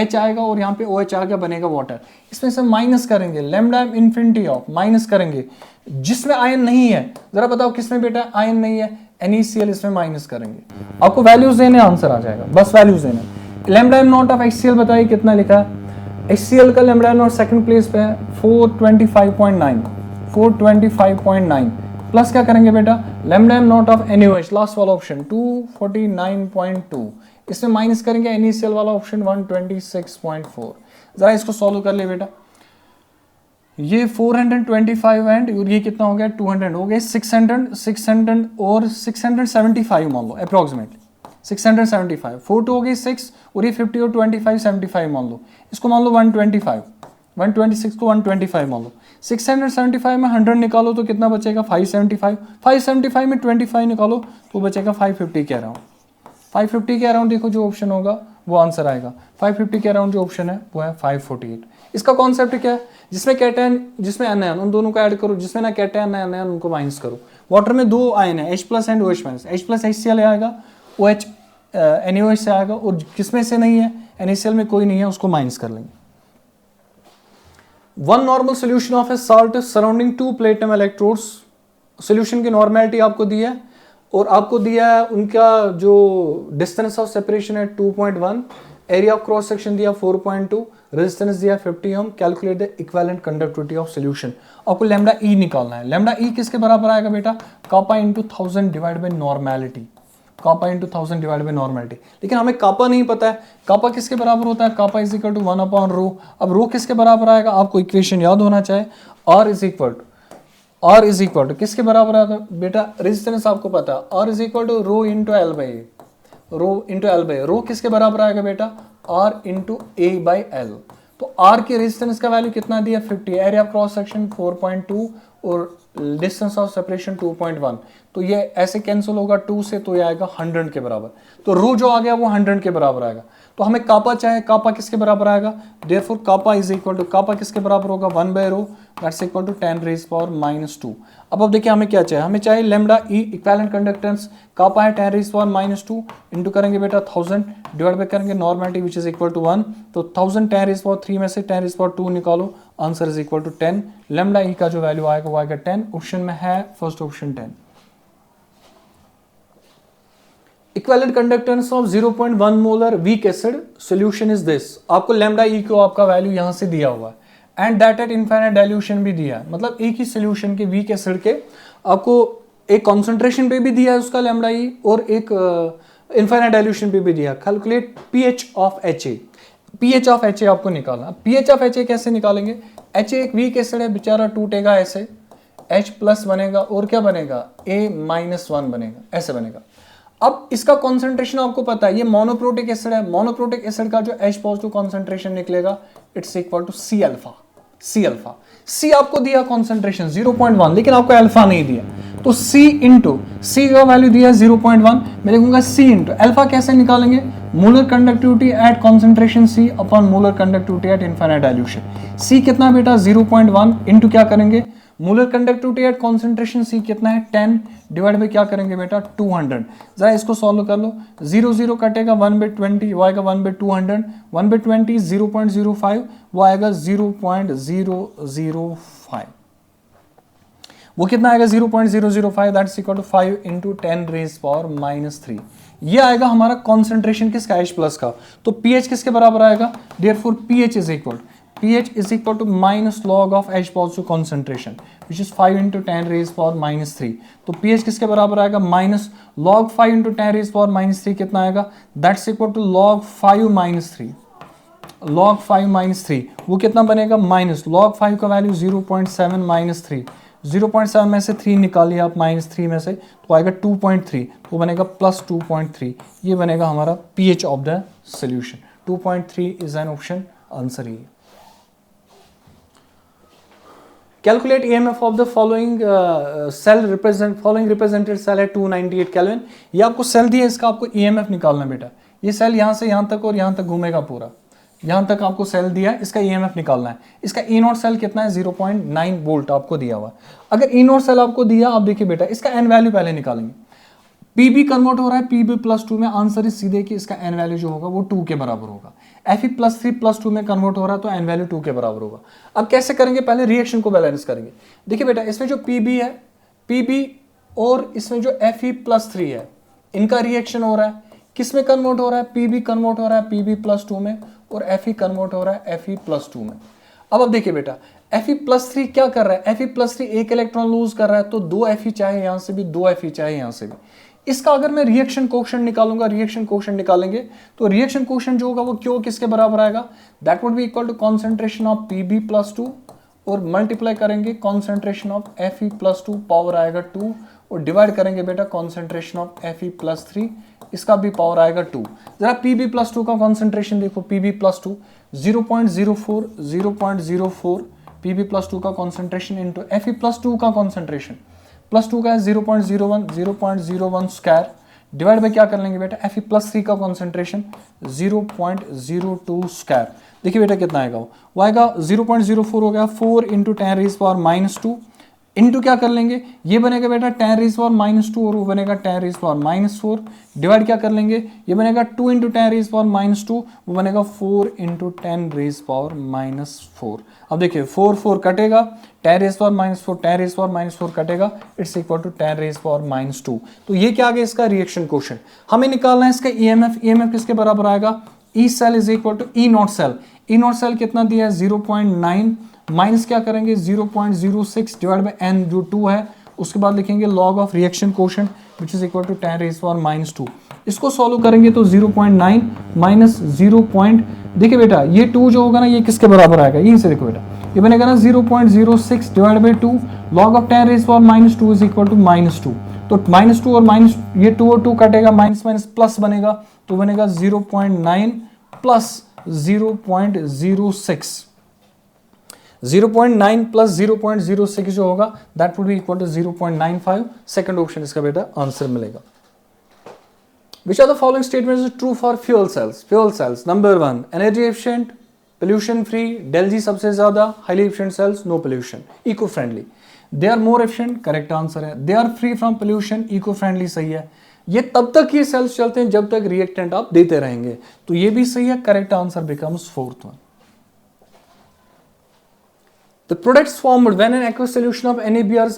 H आएगा और यहाँ पे OH आ गया, बनेगा वाटर। इसमें से माइनस करेंगे, लैम्डा इन्फिनिटी ऑफ माइनस करेंगे, जिसमें आयन नहीं है, जरा बताओ किसमें बेटा आयन नहीं है? NaCl, इसमें माइनस करेंगे, आपको वैल्यूज देने, आंसर आ जाएगा, बस वैल्यूज देने। Lambda M naught of HCl बताइए कितना लिखा है? HCl का lambda M not second place पे है 425.9, 425.9 प्लस क्या करेंगे बेटा? Lambda M naught of NaOH last वाला ऑप्शन 249.2, इसमें माइनस करेंगे NaCl वाला ऑप्शन 126.4। जरा इसको सॉल्व कर ले बेटा, ये 425 एंड ये कितना हो गया? 200 हो गया, 600 और 675 मान लो अप्रोक्सीमेटली 675, 4 2 हो गई 6 और ये 50 और 25 75 मान लो, इसको मान लो 125, 126 को 125 मान लो, 675 में 100 निकालो तो कितना बचेगा? 575, 575 में 25 निकालो तो बचेगा 550 के अराउंड, 550 के अराउंड देखो जो ऑप्शन होगा वो आंसर आएगा। 550 के अराउंड जो ऑप्शन है वो है 548। इसका कॉन्सेप्ट क्या है? जिसमें कैटायन जिसमें अनायन, उन दोनों को ऐड करो, जिसमें ना कैटायन ना अनायन उनको माइनस करो। वाटर में दो आयन है, H plus and OH minus, H plus HCl आएगा, OH NaOH से आएगा, और किसमें से नहीं है? NaCl में कोई नहीं है, उसको माइनस कर लेंगे। One normal solution of A salt surrounding 2 platinum electrodes, solution की नॉर्मेलिटी आपको दी है और आपको दिया है उनका जो डिस्टेंस ऑफ सेपरेशन है 2.1, एरिया ऑफ क्रॉस सेक्शन दिया 4.2, रेजिस्टेंस दिया 50 ohm. Calculate the equivalent conductivity of solution. आपको लैम्डा ई निकालना है। लैम्डा ई किसके बराबर आएगा बेटा? Kappa into 1000 divide by normality, kappa into 1000 divide by normality. लेकिन हमें कापा नहीं पता है, कापा किसके बराबर होता है? Kappa is equal to 1 upon rho. अब रो किसके बराबर आएगा? आपको इक्वेशन याद होना चाहिए, R इज इक्वल टू किसके बराबर आता है बेटा? रेजिस्टेंस आपको पता है, R is equal to rho into L by A, rho into L by. Rho किसके बराबर आएगा बेटा? R into A by L. तो R के रेजिस्टेंस का वैल्यू कितना दिया? 50, एरिया ऑफ क्रॉस सेक्शन 4.2 और डिस्टेंस ऑफ सेपरेशन 2.1। तो ये ऐसे कैंसिल होगा 2 से, तो ये आएगा 100 के बराबर। तो रो जो आ गया वो 100 के बराबर आएगा। तो हमें कापा चाहे, कापा किसके बराबर आएगा? Therefore kappa is equal to, kappa किसके बराबर होगा? 1 by rho, that's equal to 10 raise power -2। अब देखिए हमें क्या चाहिए? हमें चाहिए lambda E equivalent conductance. Kappa है 10 रेज़ पावर -2 इंटू करेंगे बेटा 1000 डिवाइड बाय करेंगे normality which is equal to 1। तो 1000 10 रेज़ पावर 3 में से 10 रेज़ पावर 2 निकालो, answer is equal to 10। Lambda E का जो वैल्यू आएगा वो आएगा 10। ऑप्शन में है first option 10। Equivalent conductance of 0.1 molar weak acid solution is this. आपको लैम्डा ई को आपका वैल्यू यहां से दिया हुआ है and that at infinite dilution भी दिया है। मतलब एक ही सॉल्यूशन के वीक एसिड के आपको एक कॉन्सेंट्रेशन पे भी दिया है उसका लैम्डा ई और एक इनफाइनाइट डाइल्यूशन पे भी दिया। Calculate pH of HA। PH of HA आपको निकालना। पीएच ऑफ HA कैसे निकालेंगे? HA एक वीक एसिड है, बेचारा टूटेगा ऐसे, H प्लस बनेगा और क्या बनेगा? A-1 बनेगा, ऐसे बनेगा। अब इसका कॉन्सेंट्रेशन आपको पता है, ये मोनोप्रोटिक एसिड है। मोनोप्रोटिक एसिड का जो H पॉजिटिव कॉन्सेंट्रेशन निकलेगा it's equal to C alpha. C alpha, C आपको दिया कॉन्सेंट्रेशन 0.1, लेकिन आपको अल्फा नहीं दिया। तो C इंटू C का वैल्यू दिया 0.1, मैं लिखूंगा C इंटू अल्फा। कैसे निकालेंगे? Molar conductivity eight concentration C upon molar conductivity at infinite dilution. C कितना बेटा? 0.1 इंटू क्या करेंगे? Molar conductivity eight concentration C कितना है? 10 डिवाइड बाई क्या करेंगे बेटा? 200। जरा इसको सॉल्व कर लो। 0 0 कटेगा 1/20, वो आएगा 1/200। 1/20 0.05, वो आएगा 0.005। वो कितना आएगा? 0.005, that's equal to 5 into 10 raise power -3। ये आएगा हमारा कॉन्सेंट्रेशन किसका? H प्लस का। तो pH किसके बराबर आएगा? Therefore pH is equal to minus log of H positive concentration which is 5 into 10 raise power -3। तो pH किसके बराबर आएगा? Minus log 5 into 10 raise power -3 कितना आएगा? That's equal to log 5 -3। Log 5 -3 वो कितना बनेगा? माइनस लॉग 5 का वैल्यू 0.7 -3। 0.7 में से 3 निकालिए आप -3 में से, तो आएगा 2.3, तो बनेगा +2.3। ये बनेगा हमारा pH of the solution. 2.3 is an option, answer he. Calculate EMF of the following represented cell at 298 Kelvin। ये आपको सेल दिया, इसका आपको EMF निकालना है बेटा। ये सेल यहाँ से यहाँ तक और यहाँ तक घूमेगा पूरा, यहाँ तक आपको सेल दिया है, इसका EMF निकालना है। इसका E0 सेल कितना है? 0.9 वोल्ट आपको दिया हुआ। अगर E0 सेल आपको दिया, आप देखिए बेटा इसका N वैल्यू पहले निकालेंगे। पीबी कन्वर्ट हो रहा है पीबी प्लस 2 में, आंसर इज सीधे कि इसका एन वैल्यू जो होगा वो 2 के बराबर होगा। एफ ई प्लस 3 प्लस 2 में कन्वर्ट हो रहा है तो एन वैल्यू 2 के बराबर होगा। अब कैसे करेंगे, पहले रिएक्शन को बैलेंस करेंगे। देखिए बेटा, इसमें जो पीबी है, पीबी और इसमें जो एफ ई प्लस 3 है, इनका रिएक्शन हो रहा है, किस में कन्वर्ट हो रहा है, पीबी कन्वर्ट हो रहा है पीबी प्लस 2 में, और एफ ई कन्वर्ट हो रहा है एफ ई प्लस 2 में। अब देखिए बेटा, एफ ई प्लस 3 क्या कर रहा है, एफ ई प्लस 3 एक इलेक्ट्रॉन लूज कर रहा है, तो 2 एफ ई चाहे यहां से भी, 2 एफ ई चाहे यहां से भी। इसका अगर मैं रिएक्शन कोएफिशिएंट निकालूंगा, रिएक्शन कोएफिशिएंट निकालेंगे तो रिएक्शन कोएफिशिएंट जो होगा वो क्यों किसके बराबर आएगा, that would be equal to concentration of PB plus 2 और मल्टीप्लाई करेंगे concentration of F E plus 2, power आएगा 2, और डिवाइड करेंगे बेटा concentration of F E plus 3, इसका भी पावर आएगा 2। जरा पीबी प्लस 2 का कॉन्सेंट्रेशन देखो, पीबी प्लस 2 0.04 पीबी प्लस 2 का concentration into F E plus 2 का कॉन्सेंट्रेशन, प्लस 2 का है 0.01 स्क्वायर, डिवाइड बाय क्या कर लेंगे बेटा, एफ ई प्लस 3 का कॉन्सेंट्रेशन 0.02 स्क्वायर। देखिए बेटा कितना आएगा, वो आएगा 0.04 हो गया 4 into 10 raise power minus 2, into क्या कर लेंगे, ये बनेगा बेटा 10 रेज़ पावर माइनस 2 और वो बनेगा 10 रेज़ पावर माइनस 4, डिवाइड क्या कर लेंगे, ये बनेगा 2 इंटू 10 रेज़ पावर माइनस 2, वो बनेगा 4 इंटू 10 रेज़ पावर माइनस 4। अब देखिए 4 कटेगा, 10 raise power minus 4, 10 raise power minus 4 कटेगा, it's equal to 10 raise power minus 2। तो ये क्या आ गया इसका रिएक्शन कोएफिशिएंट। हमें निकालना है इसका ईएमएफ, ईएमएफ किसके बराबर आएगा, E cell is equal to E naught cell. E naught cell कितना दिया है 0.9, माइनस क्या करेंगे 0.06 डिवाइड बाय एन जो 2 है, उसके बाद लिखेंगे log of reaction coefficient which is equal to 10 raise power minus 2। इसको सॉल्व करेंगे तो 0.9 माइनस 0. देखिए बेटा ये 2 जो होगा ना ये किसके बराबर आएगा, यहीं से देखो बेटा ये बनेगा ना 0.06 divide by 2, log of 10 raise power minus 2 is equal to minus 2। तो माइनस 2 और माइनस, ये 2 और 2 कटेगा, माइनस माइनस प्लस बनेगा, तो बनेगा 0.9 प्लस 0.06, 0.9 प्लस 0.06 जो होगा that would be equal to 0.95। Second option इसका बेटा आंसर मिलेगा। Which of the following statements is true for fuel cells? Fuel cells, number 1 energy efficient, pollution free, del G सबसे ज्यादा, highly efficient cells, no pollution, eco friendly. They are more efficient, correct answer है। They are free from pollution, eco friendly सही है। ये तब तक ये sales चलते हैं जब तक रिएक्टेंट आप देते रहेंगे, तो ये भी सही है, correct answer becomes fourth one. The products formed when an aqueous solution of NaBr is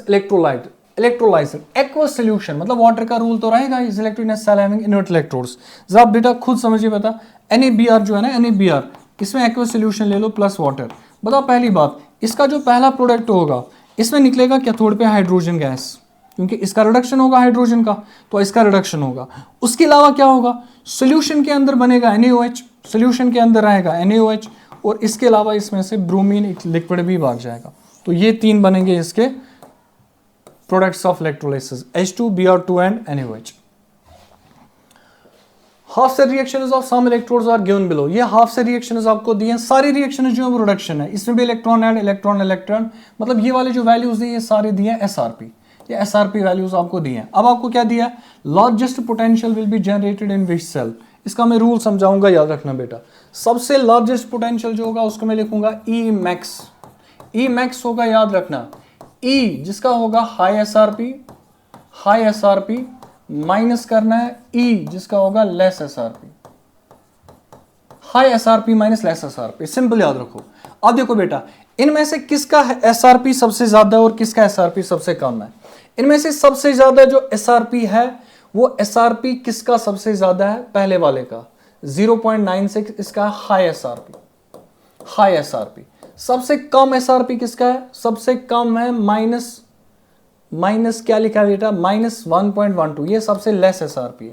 electrolyzer, aqueous solution मतलब वाटर का रूल तो रहेगा, is electric in cell having inert electrodes. जरा आप बेटा खुद समझिए, बता NaBr जो है ना, NaBr इसमें aqueous solution ले लो प्लस वाटर। बताओ पहली बात, इसका जो पहला प्रोडक्ट होगा इसमें निकलेगा कैथोड पे हाइड्रोजन गैस, क्योंकि इसका रिडक्शन होगा हाइड्रोजन का, तो इसका रिडक्शन होगा। उसके अलावा क्या होगा, सोल्यूशन के अंदर बनेगा NaOH, सोल्यूशन के अंदर रहेगा NaOH, और इसके अलावा इसमें से ब्रोमीन एक लिक्विड भी भाग जाएगा। तो ये 3 बनेंगे इसके products of electrolysis, H2Br2 and NaOH। Half cell reactions of some electrodes are given below. ये हाफ सेल रिएक्शंस आपको दिए हैं, सारी रिएक्शंस जो है वो रिडक्शन है, इसमें भी इलेक्ट्रॉन ऐड, इलेक्ट्रॉन इलेक्ट्रॉन, मतलब ये वाले जो वैल्यूज दिए ये सारे दिए हैं SRP, ये SRP वैल्यूज आपको दिए हैं। अब आपको क्या दिया है, largest potential will be generated in which cell. इसका मैं रूल समझाऊंगा, याद रखना बेटा। सबसे लार्जेस्ट पोटेंशियल जो होगा उसको मैं लिखूंगा E मैक्स, E मैक्स होगा, याद रखना E जिसका होगा हाई SRP माइनस करना है E जिसका होगा less SRP, high SRP minus less SRP, simple याद रखो। अब देखो बेटा, इनमें से किसका SRP सबसे ज्यादा है और किसका SRP सबसे कम है। इनमें से सबसे ज्यादा जो SRP है वो SRP किसका सबसे ज्यादा है, पहले वाले का 0.96, इसका हाई SRP। सबसे कम SRP किसका है, सबसे कम है माइनस क्या लिखा है बेटा, -1.12, ये सबसे लेस SRP है।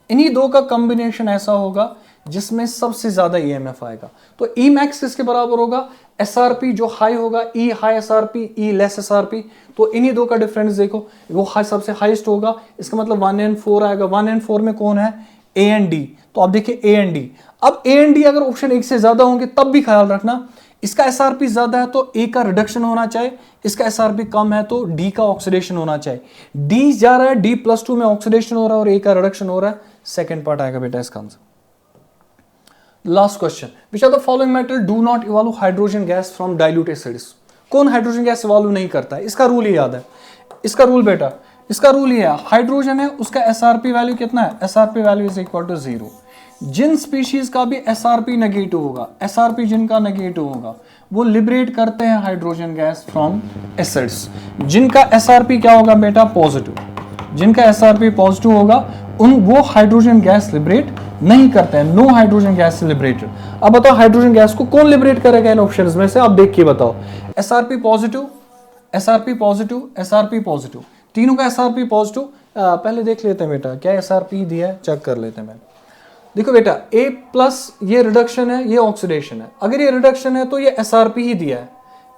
इन्हीं दो का कॉम्बिनेशन ऐसा होगा जिसमें सबसे ज्यादा EMF आएगा। तो E मैक्स किसके बराबर होगा, SRP जो हाई होगा, E high SRP, E less SRP। तो इन्हीं दो का डिफरेंस देखो, वो सबसे हाईएस्ट होगा, इसका मतलब 1 and 4 आएगा। 1 and 4 में कौन है, A and D। तो आप देखिए A and D, अब A and D अगर ऑप्शन 1 से ज्यादा होंगे तब भी ख्याल रखना, इसका SRP ज्यादा है तो A का रिडक्शन होना चाहिए, इसका SRP कम है तो D का ऑक्सीडेशन होना चाहिए। D जा रहा है, D+2 में ऑक्सीडेशन हो रहा है और A का रिडक्शन हो रहा है, सेकंड पार्ट आएगा बेटा इसका answer. Last question, which are the following metal do not evolve hydrogen gas from dilute acids. कौन हाइड्रोजन गैस इवॉल्व नहीं करता है, इसका रूल ही याद है। इसका रूल बेटा, इसका रूल ये है, हाइड्रोजन है उसका एसआरपी वैल्यू कितना है, SRP value is equal to 0। जिन स्पीशीज का भी एसआरपी नेगेटिव होगा, एसआरपी जिनका नेगेटिव होगा, वो लिबरेट करते हैं हाइड्रोजन गैस फ्रॉम एसिड्स। जिनका एसआरपी क्या होगा बेटा, पॉजिटिव, जिनका एसआरपी पॉजिटिव होगा वो हाइड्रोजन गैस लिबरेट नहीं करते हैं, नो हाइड्रोजन गैस लिबरेटेड। अब बताओ हाइड्रोजन गैस को कौन लिबरेट करेगा इन ऑप्शंस में से, आप देख के बताओ। SRP positive, SRP positive, SRP positive, तीनों का एसआरपी पॉजिटिव। पहले देख लेते हैं बेटा क्या एसआरपी दिया है, चेक कर लेते हैं। देखो बेटा A प्लस ये रिडक्शन है, ये ऑक्सीडेशन है। अगर ये रिडक्शन है तो ये एसआरपी ही दिया है,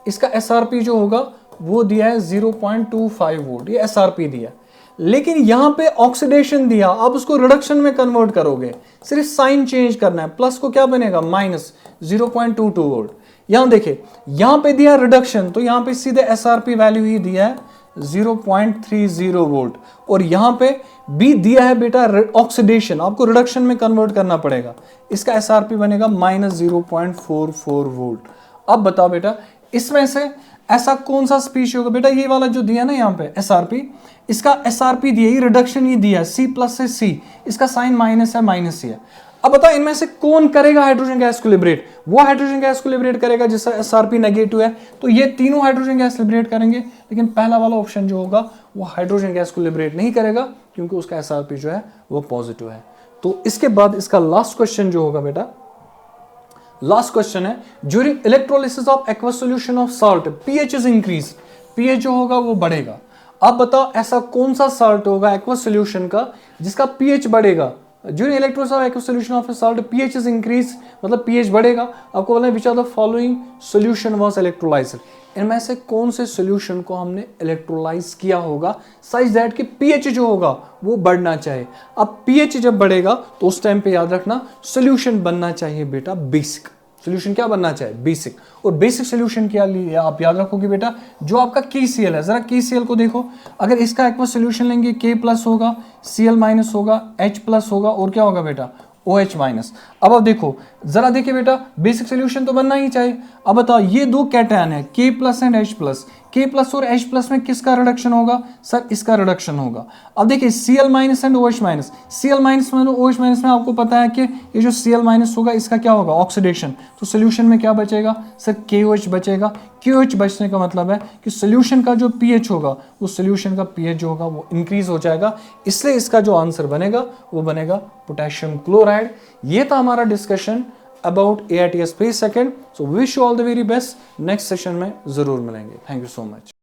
इसका एसआरपी जो होगा वो दिया है 0.25 वोल्ट, ये एसआरपी दिया है। लेकिन यहां पे ऑक्सीडेशन दिया, आप उसको रिडक्शन में कन्वर्ट करोगे, सिर्फ साइन चेंज करना है, प्लस को क्या बनेगा माइनस 0.22 वोल्ट। यहां देखिए यहां पे दिया रिडक्शन, तो यहां पे सीधे एसआरपी वैल्यू ही दिया है 0.30 वोल्ट, और यहां पे बी दिया है बेटा ऑक्सीडेशन, आपको रिडक्शन में कन्वर्ट करना पड़ेगा, इसका एसआरपी बनेगा माइनस 0.44 वोल्ट। अब बताओ बेटा इसमें से ऐसा कौन सा स्पीशी होगा बेटा, ये वाला जो दिया ना यहाँ पे एसआरपी, इसका एसआरपी दिया, ये रिडक्शन ही दिया सी प्लस से सी, इसका साइन माइनस है, माइनस ही है। अब बताओ इनमें से कौन करेगा हाइड्रोजन गैस को लिबरेट, वो हाइड्रोजन गैस को लिबरेट करेगा जिसका एसआरपी नेगेटिव है, तो ये तीनों हाइड्रोजन गैस लिबरेट करेंगे। लेकिन पहला वाला ऑप्शन जो होगा वो हाइड्रोजन गैस को लिबरेट नहीं करेगा, क्योंकि उसका एसआरपी जो है वो पॉजिटिव है। तो इसके बाद इसका लास्ट क्वेश्चन जो होगा बेटा, लास्ट क्वेश्चन है, during electrolysis of aqueous solution of salt pH is increase, pH जो होगा वो बढ़ेगा। अब बताओ ऐसा कौन सा सॉल्ट होगा एक्वस सॉल्यूशन का जिसका पीएच बढ़ेगा। During electrolysis of aqueous solution of salt pH is increase, मतलब पीएच बढ़ेगा। आपको बोलना है which are the following solution was electrolysed, इनमें से कौन से सॉल्यूशन को हमने इलेक्ट्रोलाइज किया होगा सच दैट कि पीएच जो होगा वो बढ़ना चाहिए। अब पीएच जब बढ़ेगा तो उस टाइम पे याद रखना सॉल्यूशन बनना चाहिए बेटा बेसिक, सॉल्यूशन क्या बनना चाहिए बेसिक। और बेसिक सॉल्यूशन क्या लिए आप याद रखोगे बेटा, जो आपका KCl है, जरा KCl को देखो, अगर इसका एक्वस सॉल्यूशन लेंगे K प्लस होगा, Cl माइनस होगा, H प्लस होगा, और क्या होगा बेटा OH माइनस। अब आप देखो जरा देखिए बेटा बेसिक सॉल्यूशन तो बनना ही चाहिए। अब बताओ ये दो कैटायन है K plus and H plus, K plus और H प्लस में किसका रिडक्शन होगा सर, इसका रिडक्शन होगा। अब देखिए Cl minus and OH minus, Cl minus में OH माइनस में आपको पता है कि ये जो Cl माइनस होगा इसका क्या होगा ऑक्सीडेशन, तो सोल्यूशन में क्या बचेगा सर KOH बचेगा। KOH बचने का मतलब है कि सोल्यूशन का जो pH होगा वो सोल्यूशन का pH जो होगा वो इंक्रीज हो जाएगा, इसलिए इसका जो आंसर बनेगा वो बनेगा पोटेशियम क्लोराइड। ये था हमारा discussion about AITS pre second. So wish you all the very best, next session में जरूर मिलेंगे। Thank you so much.